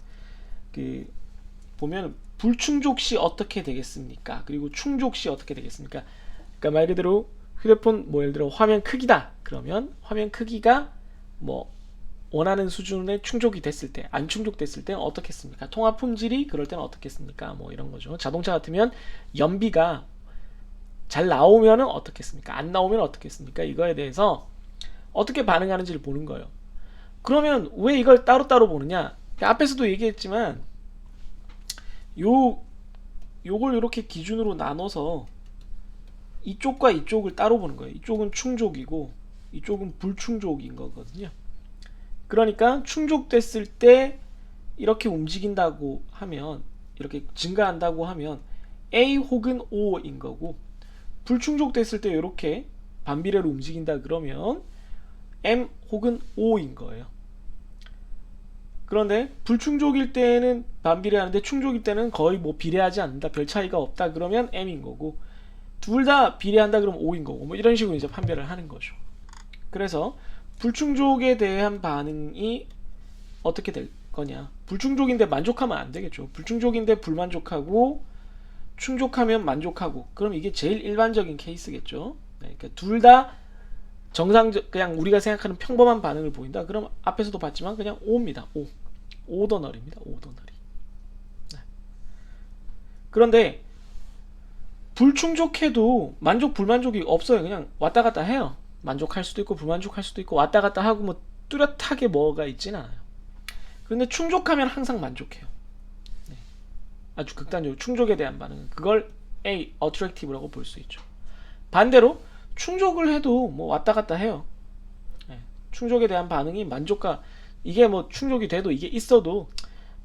그 보면 불충족 시 어떻게 되겠습니까? 그리고 충족 시 어떻게 되겠습니까? 그러니까 말 그대로 휴대폰 뭐 예를 들어 화면 크기다. 그러면 화면 크기가 뭐 원하는 수준의 충족이 됐을 때, 안 충족됐을 때는 어떻겠습니까? 통화 품질이 그럴 때는 어떻겠습니까? 뭐 이런 거죠. 자동차 같으면 연비가 잘 나오면은 어떻겠습니까? 안 나오면 어떻겠습니까? 이거에 대해서 어떻게 반응하는지를 보는 거예요. 그러면 왜 이걸 따로따로 보느냐? 앞에서도 얘기했지만 요걸 이렇게 기준으로 나눠서 이쪽과 이쪽을 따로 보는 거예요. 이쪽은 충족이고 이쪽은 불충족인 거거든요. 그러니까 충족됐을 때 이렇게 움직인다고 하면, 이렇게 증가한다고 하면 A 혹은 O인 거고, 불충족됐을 때 이렇게 반비례로 움직인다 그러면 M 혹은 O인 거예요. 그런데 불충족일 때는 반비례하는데 충족일 때는 거의 뭐 비례하지 않는다, 별 차이가 없다 그러면 M인 거고, 둘 다 비례한다 그러면 O인 거고, 뭐 이런 식으로 이제 판별을 하는 거죠. 그래서 불충족에 대한 반응이 어떻게 될 거냐, 불충족인데 만족하면 안 되겠죠. 불충족인데 불만족하고 충족하면 만족하고, 그럼 이게 제일 일반적인 케이스겠죠. 네, 그러니까 둘 다 정상적, 그냥 우리가 생각하는 평범한 반응을 보인다. 그럼 앞에서도 봤지만 그냥 O입니다. O. 오더널입니다. 오더널이. 네. 그런데 불충족해도 만족 불만족이 없어요. 그냥 왔다 갔다 해요. 만족할 수도 있고 불만족할 수도 있고 왔다 갔다 하고 뭐 뚜렷하게 뭐가 있진 않아요. 그런데 충족하면 항상 만족해요. 네. 아주 극단적으로 충족에 대한 반응은 그걸 A, attractive라고 볼 수 있죠. 반대로 충족을 해도 뭐 왔다 갔다 해요. 네. 충족에 대한 반응이 만족과, 이게 뭐 충족이 돼도 이게 있어도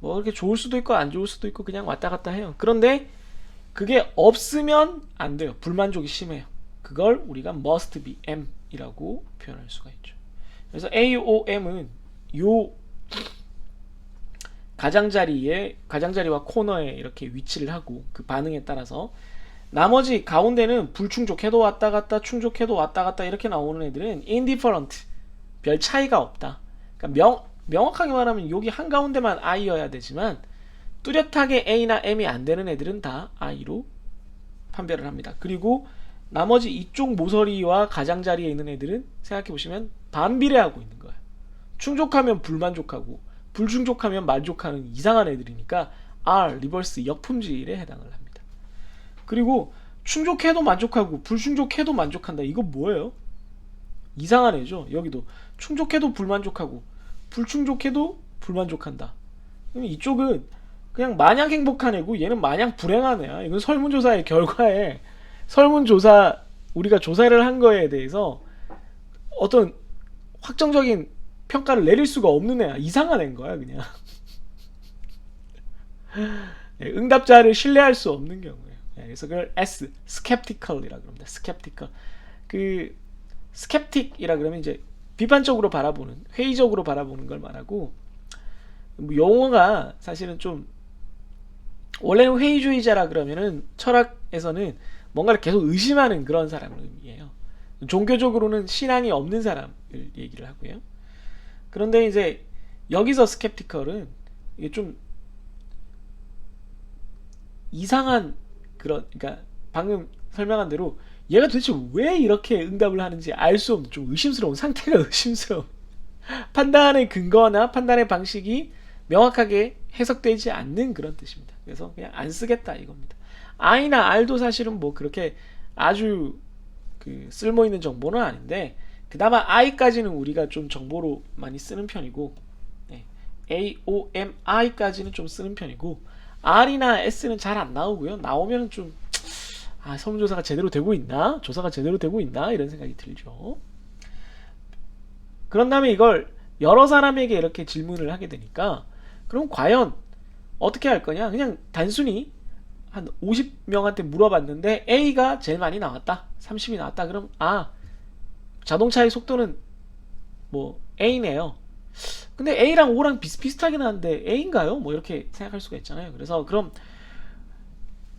뭐 이렇게 좋을 수도 있고 안 좋을 수도 있고 그냥 왔다 갔다 해요. 그런데 그게 없으면 안 돼요. 불만족이 심해요. 그걸 우리가 must be M이라고 표현할 수가 있죠. 그래서 AOM은 요 가장자리와 코너에 이렇게 위치를 하고, 그 반응에 따라서 나머지 가운데는 불충족해도 왔다 갔다 충족해도 왔다 갔다 이렇게 나오는 애들은 indifferent, 별 차이가 없다. 그러니까 명확하게 말하면 여기 한가운데만 I여야 되지만 뚜렷하게 A나 M이 안 되는 애들은 다 I로 판별을 합니다. 그리고 나머지 이쪽 모서리와 가장자리에 있는 애들은 생각해보시면 반비례하고 있는 거예요. 충족하면 불만족하고 불충족하면 만족하는 이상한 애들이니까 R, 리버스 역품질에 해당을 합니다. 그리고 충족해도 만족하고 불충족해도 만족한다. 이거 뭐예요? 이상한 애죠. 여기도 충족해도 불만족하고 불충족해도 불만족한다. 그럼 이쪽은 그냥 마냥 행복한 애고 얘는 마냥 불행한 애야. 이건 설문조사의 결과에, 설문조사 우리가 조사를 한 거에 대해서 어떤 확정적인 평가를 내릴 수가 없는 애야. 이상한 애인 거야 그냥. 응답자를 신뢰할 수 없는 경우예요. 그래서 그걸 S, skeptical이라고 합니다. skeptical. 그 skeptic이라 그러면 이제 비판적으로 바라보는, 회의적으로 바라보는 걸 말하고, 뭐 용어가 사실은 좀, 원래는 회의주의자라 그러면은 철학에서는 뭔가를 계속 의심하는 그런 사람을 의미해요. 종교적으로는 신앙이 없는 사람을 얘기를 하고요. 그런데 이제 여기서 skeptical은 이게 좀 이상한 그런, 그러니까 방금 설명한 대로 얘가 도대체 왜 이렇게 응답을 하는지 알 수 없는, 좀 의심스러운 상태가 의심스러운, 판단의 근거나 판단의 방식이 명확하게 해석되지 않는 그런 뜻입니다. 그래서 그냥 안 쓰겠다 이겁니다. I나 R도 사실은 뭐 그렇게 아주 그 쓸모 있는 정보는 아닌데, 그나마 I까지는 우리가 좀 정보로 많이 쓰는 편이고, 네. A, O, M, I까지는 좀 쓰는 편이고, R이나 S는 잘 안 나오고요. 나오면 좀 설문조사가 제대로 되고 있나? 조사가 제대로 되고 있나? 이런 생각이 들죠. 그런 다음에 이걸 여러 사람에게 이렇게 질문을 하게 되니까, 그럼 과연 어떻게 할 거냐? 그냥 단순히 한 50명한테 물어봤는데 A가 제일 많이 나왔다, 30이 나왔다. 그럼 자동차의 속도는 뭐 A네요. 근데 A랑 O랑 비슷비슷하긴 한데 A인가요? 뭐 이렇게 생각할 수가 있잖아요. 그래서 그럼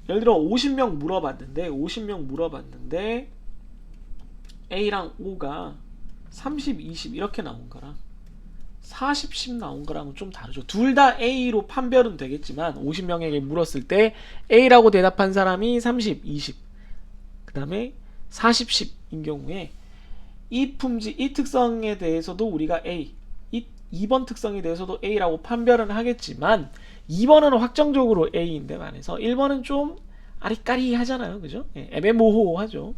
예를 들어 50명 물어봤는데 A랑 O가 30, 20 이렇게 나온 거랑 40, 10 나온 거랑은 좀 다르죠. 둘 다 A로 판별은 되겠지만 50명에게 물었을 때 A라고 대답한 사람이 30, 20, 그 다음에 40, 10인 경우에 이 특성에 대해서도 우리가 A, 2번 특성에 대해서도 A라고 판별은 하겠지만 2번은 확정적으로 A인데 반해서 1번은 좀 아리까리 하잖아요. 그죠? 애매모호하죠.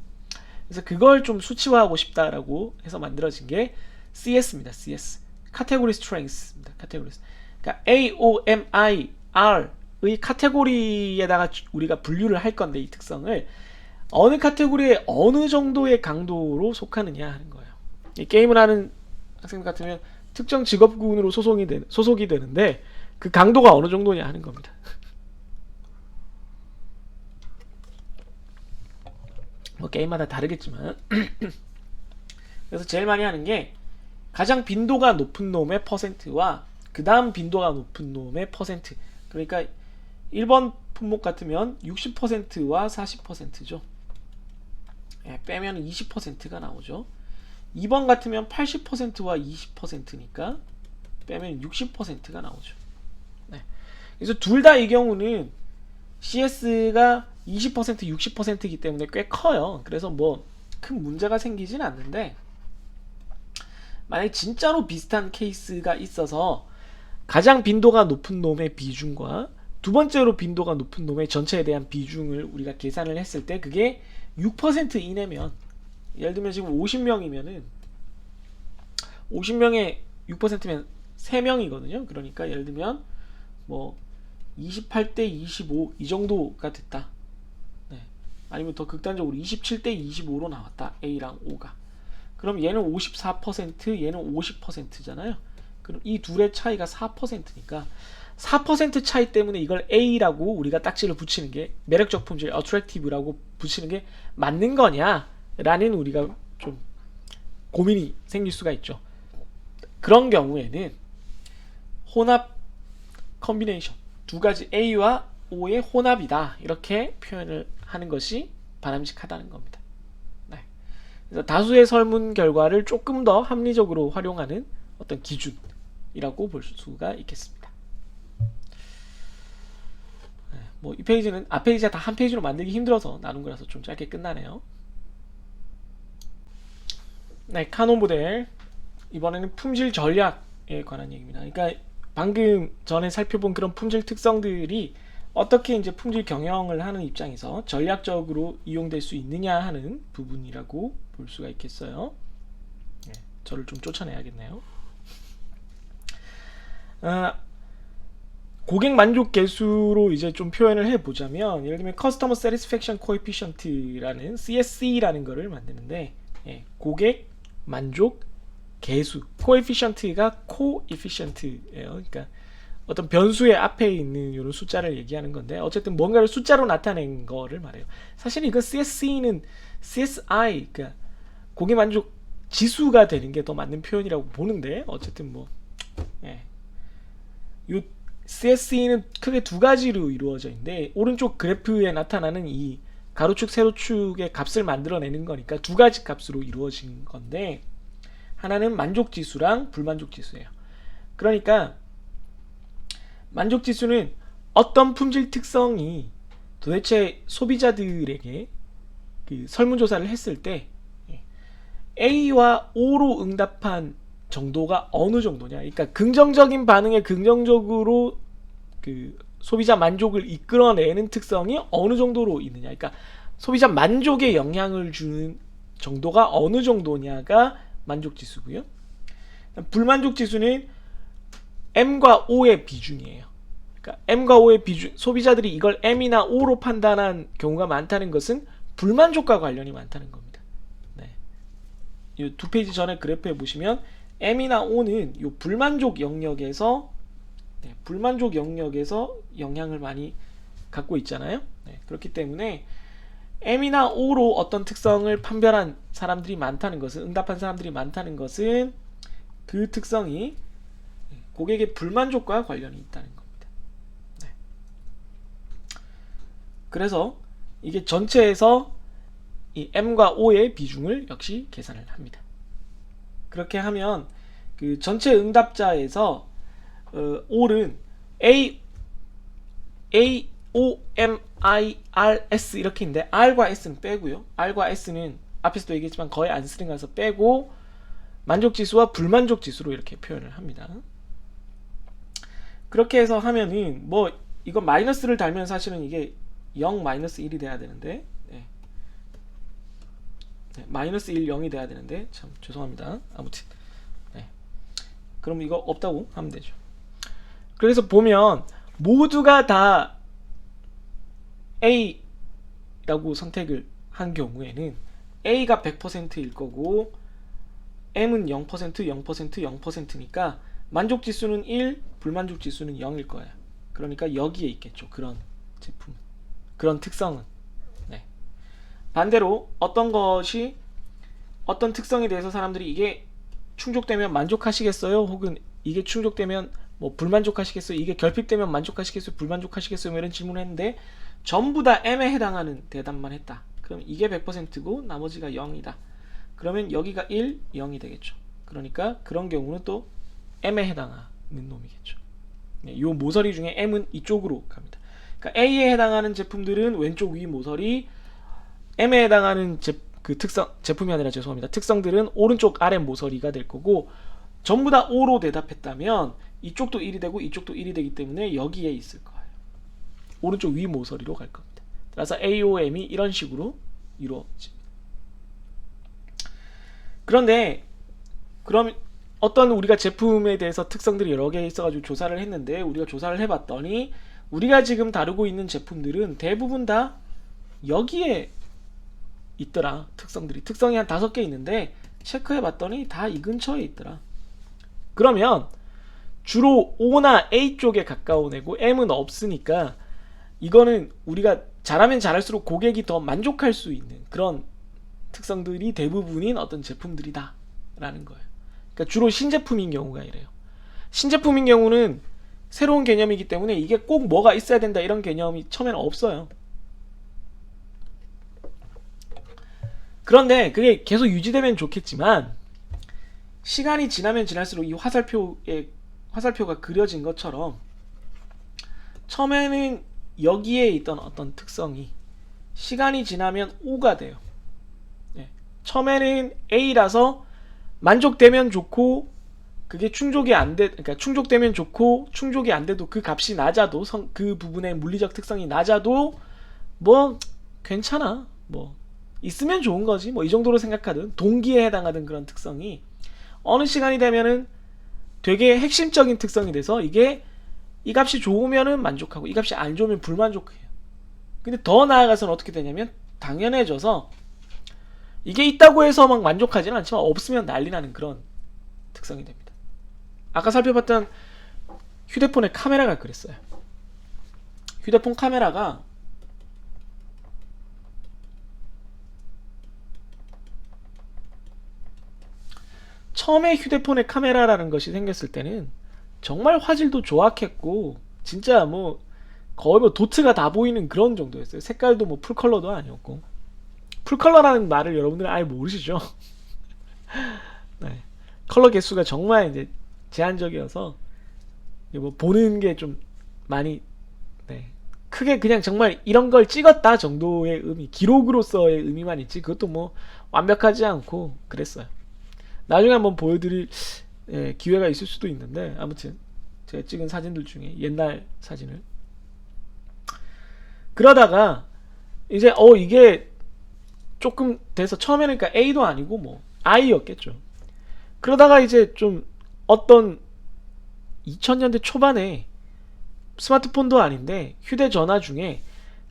그래서 그걸 좀 수치화하고 싶다라고 해서 만들어진 게 CS입니다. CS. Category Strength입니다. 그러니까 A, O, M, I, R의 카테고리에다가 우리가 분류를 할 건데, 이 특성을 어느 카테고리에 어느 정도의 강도로 속하느냐 하는 거예요. 이 게임을 하는 학생들 같으면 특정 직업군으로 소속이 되는데 그 강도가 어느 정도냐 하는 겁니다. 게임마다 다르겠지만 그래서 제일 많이 하는 게 가장 빈도가 높은 놈의 퍼센트와 그 다음 빈도가 높은 놈의 퍼센트. 그러니까 1번 품목 같으면 60%와 40%죠. 예, 빼면 20%가 나오죠. 2번 같으면 80%와 20%니까 빼면 60%가 나오죠. 네. 그래서 둘 다 이 경우는 CS가 20% 60%이기 때문에 꽤 커요. 그래서 뭐 큰 문제가 생기진 않는데, 만약에 진짜로 비슷한 케이스가 있어서 가장 빈도가 높은 놈의 비중과 두 번째로 빈도가 높은 놈의 전체에 대한 비중을 우리가 계산을 했을 때 그게 6% 이내면, 예를 들면 지금 50명이면은 50명에 6%면 3명이거든요. 그러니까 예를 들면 뭐 28대 25 이 정도가 됐다. 네. 아니면 더 극단적으로 27대 25로 나왔다. A랑 O가. 그럼 얘는 54%, 얘는 50%잖아요. 그럼 이 둘의 차이가 4%니까 4% 차이 때문에 이걸 A라고 우리가 딱지를 붙이는 게, 매력적 품질, attractive라고 붙이는 게 맞는 거냐? 라는 우리가 좀 고민이 생길 수가 있죠. 그런 경우에는 혼합 컨비네이션, 두 가지 A와 O의 혼합이다, 이렇게 표현을 하는 것이 바람직하다는 겁니다. 네. 그래서 다수의 설문 결과를 조금 더 합리적으로 활용하는 어떤 기준이라고 볼 수가 있겠습니다. 네. 뭐 이 페이지는 앞 페이지가 다 한 페이지로 만들기 힘들어서 나눈 거라서 좀 짧게 끝나네요. 네, 카논 모델, 이번에는 품질 전략에 관한 얘기입니다. 그러니까 방금 전에 살펴본 그런 품질 특성들이 어떻게 이제 품질 경영을 하는 입장에서 전략적으로 이용될 수 있느냐 하는 부분이라고 볼 수가 있겠어요. 네, 저를 좀 쫓아내야겠네요. 고객 만족 계수로 이제 좀 표현을 해보자면, 예를 들면 Customer Satisfaction Coefficient라는 CSC라는 거를 만드는데, 예, 고객 만족 계수, coefficient가 coefficient예요. 그러니까 어떤 변수의 앞에 있는 이런 숫자를 얘기하는 건데, 어쨌든 뭔가를 숫자로 나타낸 거를 말해요. 사실 이거 CSC는 CSI, 그러니까 고객 만족 지수가 되는 게 더 맞는 표현이라고 보는데, 어쨌든 뭐, 예. 요 CSC는 크게 두 가지로 이루어져 있는데, 오른쪽 그래프에 나타나는 이 가로축 세로축의 값을 만들어내는 거니까 두 가지 값으로 이루어진 건데, 하나는 만족지수랑 불만족지수예요. 그러니까 만족지수는 어떤 품질 특성이 도대체 소비자들에게 그 설문조사를 했을 때 A와 O로 응답한 정도가 어느 정도냐. 그러니까 긍정적인 반응에 긍정적으로 그 소비자 만족을 이끌어내는 특성이 어느 정도로 있느냐. 그러니까 소비자 만족에 영향을 주는 정도가 어느 정도냐가 만족지수고요. 불만족지수는 M과 O의 비중이에요. 그러니까 M과 O의 비중, 소비자들이 이걸 M이나 O로 판단한 경우가 많다는 것은 불만족과 관련이 많다는 겁니다. 네. 이 두 페이지 전에 그래프에 보시면 M이나 O는 이 불만족 영역에서 영향을 많이 갖고 있잖아요. 네. 그렇기 때문에 M이나 O로 어떤 특성을 판별한 사람들이 많다는 것은, 응답한 사람들이 많다는 것은 그 특성이 고객의 불만족과 관련이 있다는 겁니다. 네. 그래서 이게 전체에서 이 M과 O의 비중을 역시 계산을 합니다. 그렇게 하면 그 전체 응답자에서 O는 O, M, I, R, S 이렇게 있는데, R과 S는 빼고요. R과 S는 앞에서도 얘기했지만 거의 안 쓰는 거라서 빼고, 만족지수와 불만족지수로 이렇게 표현을 합니다. 그렇게 해서 하면은 뭐 이거 마이너스를 달면 사실은 이게 0, 마이너스 1이 돼야 되는데, 네. 네, 마이너스 1, 0이 돼야 되는데, 참 죄송합니다. 아무튼 네. 그럼 이거 없다고 하면 되죠. 그래서 보면 모두가 다 A라고 선택을 한 경우에는 A가 100%일 거고 M은 0%, 0%, 0%니까 만족지수는 1, 불만족지수는 0일 거예요. 그러니까 여기에 있겠죠. 그런 제품, 그런 특성은. 네. 반대로 어떤 것이 어떤 특성에 대해서 사람들이 이게 충족되면 만족하시겠어요? 혹은 이게 충족되면 뭐 불만족하시겠어요? 이게 결핍되면 만족하시겠어요? 불만족하시겠어요? 뭐 이런 질문을 했는데 전부 다 M에 해당하는 대답만 했다. 그럼 이게 100%고 나머지가 0이다. 그러면 여기가 1, 0이 되겠죠. 그러니까 그런 경우는 또 M에 해당하는 놈이겠죠. 이 모서리 중에 M은 이쪽으로 갑니다. 그러니까 A에 해당하는 제품들은 왼쪽 위 모서리, M에 해당하는 제품이 아니라 죄송합니다. 특성들은 오른쪽 아래 모서리가 될 거고, 전부 다 O로 대답했다면 이쪽도 1이 되고 이쪽도 1이 되기 때문에 여기에 있을 거예요. 오른쪽 위 모서리로 갈 겁니다. 따라서 AOM이 이런 식으로 이루어집니다. 그런데 그럼 어떤 우리가 제품에 대해서 특성들이 여러 개 있어가지고 조사를 했는데, 우리가 조사를 해봤더니 우리가 지금 다루고 있는 제품들은 대부분 다 여기에 있더라. 특성이 한 5개 있는데 체크해봤더니 다 이 근처에 있더라. 그러면 주로 O나 A 쪽에 가까운 애고 M은 없으니까 이거는 우리가 잘하면 잘할수록 고객이 더 만족할 수 있는 그런 특성들이 대부분인 어떤 제품들이다 라는 거예요. 그러니까 주로 신제품인 경우가 이래요. 신제품인 경우는 새로운 개념이기 때문에 이게 꼭 뭐가 있어야 된다 이런 개념이 처음에는 없어요. 그런데 그게 계속 유지되면 좋겠지만 시간이 지나면 지날수록 이 화살표가 그려진 것처럼 처음에는 여기에 있던 어떤 특성이 시간이 지나면 O가 돼요. 네. 처음에는 A라서 만족되면 좋고 그게 그러니까 충족되면 좋고 충족이 안 돼도 그 값이 낮아도 그 부분의 물리적 특성이 낮아도 뭐 괜찮아. 뭐 있으면 좋은 거지. 뭐 이 정도로 생각하든 동기에 해당하는 그런 특성이 어느 시간이 되면은 되게 핵심적인 특성이 돼서 이게 이 값이 좋으면은 만족하고 이 값이 안 좋으면 불만족해요. 근데 더 나아가서는 어떻게 되냐면 당연해져서 이게 있다고 해서 막 만족하지는 않지만 없으면 난리 나는 그런 특성이 됩니다. 아까 살펴봤던 휴대폰의 카메라가 그랬어요. 휴대폰 카메라가 처음에 휴대폰의 카메라라는 것이 생겼을 때는 정말 화질도 조악했고 진짜 뭐 거의 뭐 도트가 다 보이는 그런 정도였어요. 색깔도 뭐 풀컬러도 아니었고. 풀컬러라는 말을 여러분들은 아예 모르시죠? 네. 컬러 개수가 정말 이제 제한적이어서 뭐 보는 게 좀 많이 크게 그냥 정말 이런 걸 찍었다 정도의 의미, 기록으로서의 의미만 있지 그것도 뭐 완벽하지 않고 그랬어요. 나중에 한번 보여드릴 기회가 있을 수도 있는데 아무튼 제가 찍은 사진들 중에 옛날 사진을 그러다가 이제 이게 조금 돼서 처음에는 그러니까 A도 아니고 뭐 I였겠죠. 그러다가 이제 좀 어떤 2000년대 초반에 스마트폰도 아닌데 휴대전화 중에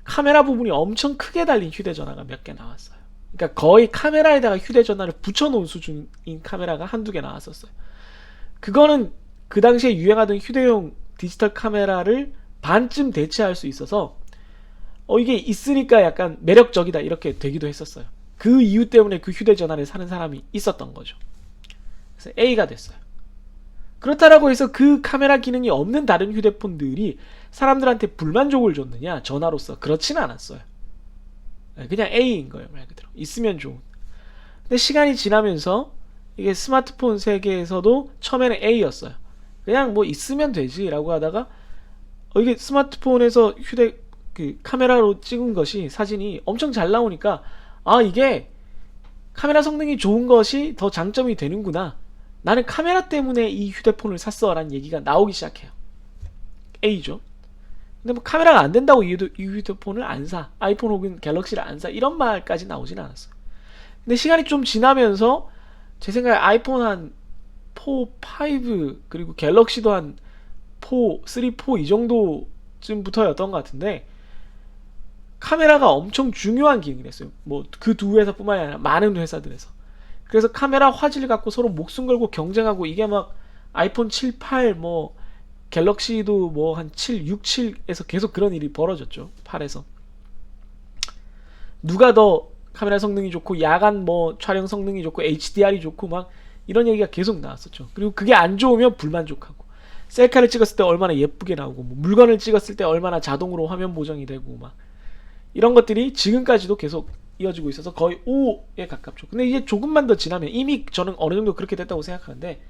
카메라 부분이 엄청 크게 달린 휴대전화가 몇 개 나왔어요. 그러니까 거의 카메라에다가 휴대전화를 붙여놓은 수준인 카메라가 한두 개 나왔었어요. 그거는 그 당시에 유행하던 휴대용 디지털 카메라를 반쯤 대체할 수 있어서 이게 있으니까 약간 매력적이다 이렇게 되기도 했었어요. 그 이유 때문에 그 휴대전화를 사는 사람이 있었던 거죠. 그래서 A가 됐어요. 그렇다라고 해서 그 카메라 기능이 없는 다른 휴대폰들이 사람들한테 불만족을 줬느냐? 전화로서 그렇지는 않았어요. 그냥 A인 거예요, 말 그대로. 있으면 좋은. 근데 시간이 지나면서 이게 스마트폰 세계에서도 처음에는 A였어요. 그냥 뭐 있으면 되지라고 하다가 이게 스마트폰에서 그 카메라로 찍은 것이 사진이 엄청 잘 나오니까 이게 카메라 성능이 좋은 것이 더 장점이 되는구나. 나는 카메라 때문에 이 휴대폰을 샀어 라는 얘기가 나오기 시작해요. A죠. 근데 뭐 카메라가 안 된다고 이 휴대폰을 안 사, 아이폰 혹은 갤럭시를 안 사 이런 말까지는 나오진 않았어요. 근데 시간이 좀 지나면서 제 생각에 아이폰 한 4, 5 그리고 갤럭시도 한 4, 3, 4 이 정도쯤부터였던 것 같은데 카메라가 엄청 중요한 기능이 됐어요. 뭐 그 두 회사뿐만이 아니라 많은 회사들에서. 그래서 카메라 화질 갖고 서로 목숨 걸고 경쟁하고 이게 막 아이폰 7, 8 뭐 갤럭시도 뭐 한 7, 6, 7에서 계속 그런 일이 벌어졌죠. 8에서 누가 더 카메라 성능이 좋고 야간 뭐 촬영 성능이 좋고 HDR이 좋고 막 이런 얘기가 계속 나왔었죠. 그리고 그게 안 좋으면 불만족하고 셀카를 찍었을 때 얼마나 예쁘게 나오고 뭐 물건을 찍었을 때 얼마나 자동으로 화면 보정이 되고 막 이런 것들이 지금까지도 계속 이어지고 있어서 거의 5에 가깝죠. 근데 이제 조금만 더 지나면 이미 저는 어느 정도 그렇게 됐다고 생각하는데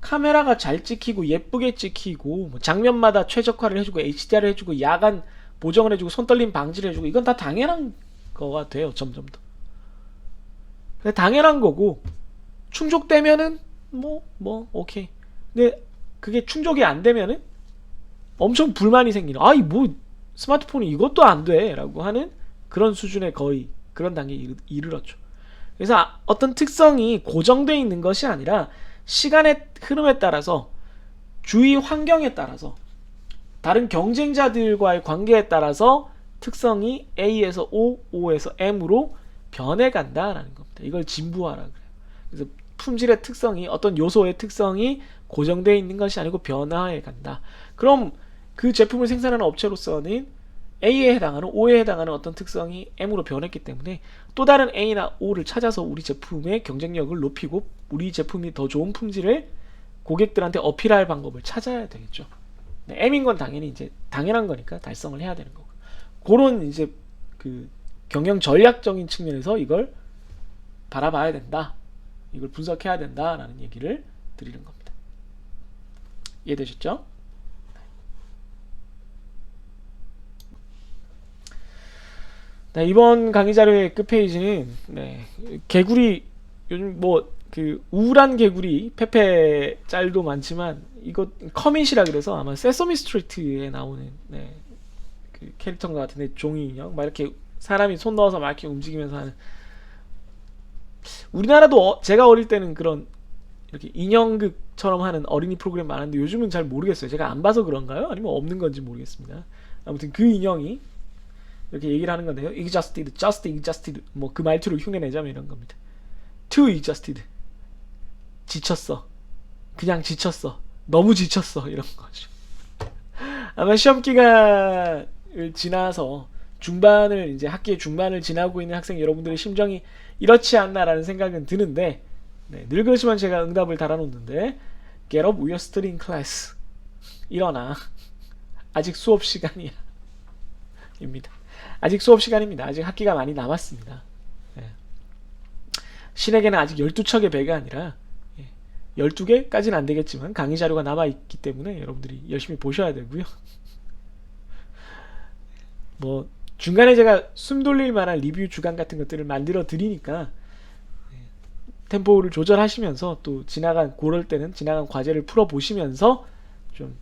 카메라가 잘 찍히고 예쁘게 찍히고 뭐 장면마다 최적화를 해주고 HDR을 해주고 야간 보정을 해주고 손떨림 방지를 해주고 이건 다 당연한 거가 돼요. 점점 더. 근데 당연한 거고 충족되면은 뭐 오케이. 근데 그게 충족이 안 되면은 엄청 불만이 생기는. 아이 뭐 스마트폰이 이것도 안 돼 라고 하는 그런 수준의 거의 그런 단계에 이르렀죠. 그래서 어떤 특성이 고정되어 있는 것이 아니라 시간의 흐름에 따라서 주위 환경에 따라서 다른 경쟁자들과의 관계에 따라서 특성이 A에서 O, O에서 M으로 변해간다라는 겁니다. 이걸 진부화라 그래요. 그래서 품질의 특성이 어떤 요소의 특성이 고정되어 있는 것이 아니고 변화해 간다. 그럼 그 제품을 생산하는 업체로서는 A에 해당하는 O에 해당하는 어떤 특성이 M으로 변했기 때문에 또 다른 A나 O를 찾아서 우리 제품의 경쟁력을 높이고 우리 제품이 더 좋은 품질을 고객들한테 어필할 방법을 찾아야 되겠죠. 네, M인 건 당연히 이제 당연한 거니까 달성을 해야 되는 거고. 그런 이제 그 경영 전략적인 측면에서 이걸 바라봐야 된다. 이걸 분석해야 된다라는 얘기를 드리는 겁니다. 이해되셨죠? 네, 이번 강의 자료의 끝페이지는 개구리 요즘 뭐 그 우울한 개구리 페페 짤도 많지만 이거 커밋이라 그래서 아마 세서미 스트리트에 나오는 그 캐릭터인 것 같은데 종이 인형 막 이렇게 사람이 손 넣어서 막 이렇게 움직이면서 하는 우리나라도 제가 어릴 때는 그런 이렇게 인형극처럼 하는 어린이 프로그램 많은데 요즘은 잘 모르겠어요. 제가 안 봐서 그런가요? 아니면 없는 건지 모르겠습니다. 아무튼 그 인형이 이렇게 얘기를 하는 건데요. exhausted, just exhausted. 뭐 그 말투를 흉내내자면 이런 겁니다. too exhausted. 지쳤어. 그냥 지쳤어. 너무 지쳤어. 이런 거죠. 아마 시험 기간을 지나서 중반을 이제 학기의 중반을 지나고 있는 학생 여러분들의 심정이 이렇지 않나라는 생각은 드는데 늘 그렇지만 제가 응답을 달아놓는데 get up, we are still in class. 일어나. 아직 수업 시간이야. 입니다. 아직 수업 시간입니다. 아직 학기가 많이 남았습니다. 신에게는 아직 12척의 배가 아니라 12개까지는 안 되겠지만 강의 자료가 남아있기 때문에 여러분들이 열심히 보셔야 되고요. 뭐 중간에 제가 숨 돌릴 만한 리뷰 주간 같은 것들을 만들어 드리니까 템포를 조절하시면서 또 그럴 때는 지나간 과제를 풀어 보시면서 좀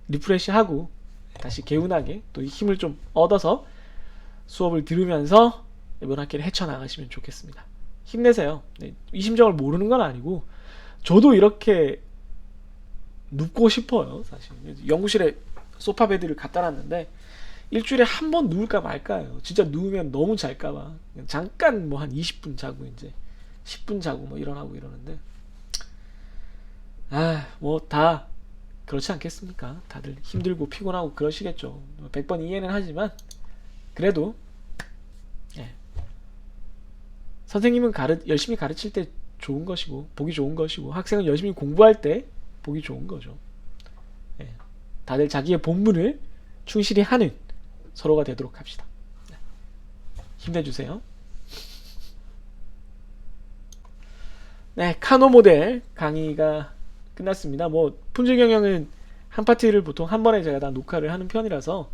리프레시하고 다시 개운하게 또 힘을 좀 얻어서 수업을 들으면서 이번 학기를 헤쳐나가시면 좋겠습니다. 힘내세요. 이 심정을 모르는 건 아니고 저도 이렇게 눕고 싶어요. 사실 연구실에 소파 베드를 갖다 놨는데 일주일에 한 번 누울까 말까요. 진짜 누우면 너무 잘까봐 잠깐 뭐 한 20분 자고 이제 10분 자고 뭐 일어나고 이러는데 뭐 다 그렇지 않겠습니까? 다들 힘들고 피곤하고 그러시겠죠. 100번 이해는 하지만 그래도 선생님은 열심히 가르칠 때 좋은 것이고 보기 좋은 것이고 학생은 열심히 공부할 때 보기 좋은 거죠. 다들 자기의 본분을 충실히 하는 서로가 되도록 합시다. 힘내주세요. 카노 모델 강의가 끝났습니다. 뭐 품질 경영은 한 파트를 보통 한 번에 제가 다 녹화를 하는 편이라서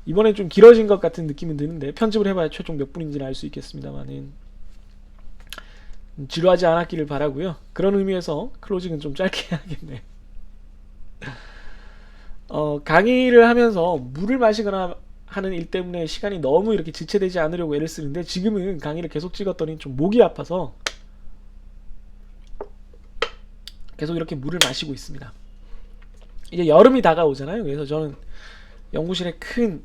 이번엔 좀 길어진 것 같은 느낌은 드는데 편집을 해봐야 최종 몇 분인지는 알 수 있겠습니다만은 지루하지 않았기를 바라고요. 그런 의미에서 클로징은 좀 짧게 해야겠네요. 강의를 하면서 물을 마시거나 하는 일 때문에 시간이 너무 이렇게 지체되지 않으려고 애를 쓰는데 지금은 강의를 계속 찍었더니 좀 목이 아파서 계속 이렇게 물을 마시고 있습니다. 이제 여름이 다가오잖아요. 그래서 저는 연구실에 큰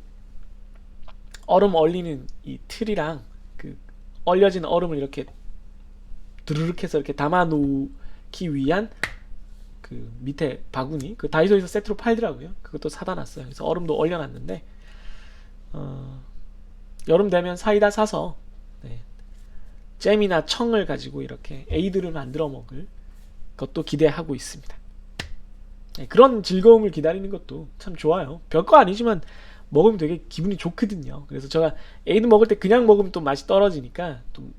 얼음 얼리는 이 틀이랑 그 얼려진 얼음을 이렇게 드르륵 해서 이렇게 담아 놓기 위한 그 밑에 바구니 그 다이소에서 세트로 팔더라고요. 그것도 사다 놨어요. 그래서 얼음도 얼려 놨는데 여름 되면 사이다 사서 네, 잼이나 청을 가지고 이렇게 에이드를 만들어 먹을 것도 기대하고 있습니다. 네, 그런 즐거움을 기다리는 것도 참 좋아요. 별거 아니지만 먹으면 되게 기분이 좋거든요. 그래서 제가 에이드 먹을 때 그냥 먹으면 또 맛이 떨어지니까 좀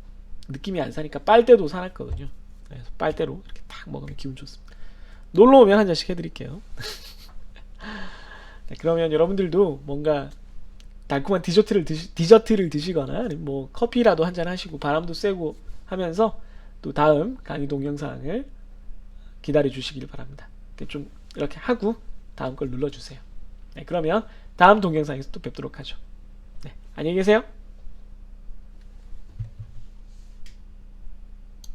느낌이 안 사니까 빨대도 사놨거든요. 그래서 빨대로 이렇게 딱 먹으면 기분 좋습니다. 놀러 오면 한 잔씩 해드릴게요. 네, 그러면 여러분들도 뭔가 달콤한 디저트를 드시거나 아니면 뭐 커피라도 한 잔 하시고 바람도 쐬고 하면서 또 다음 강의 동영상을 기다려 주시길 바랍니다. 좀 이렇게 하고 다음 걸 눌러주세요. 네, 그러면 다음 동영상에서 또 뵙도록 하죠. 네, 안녕히 계세요.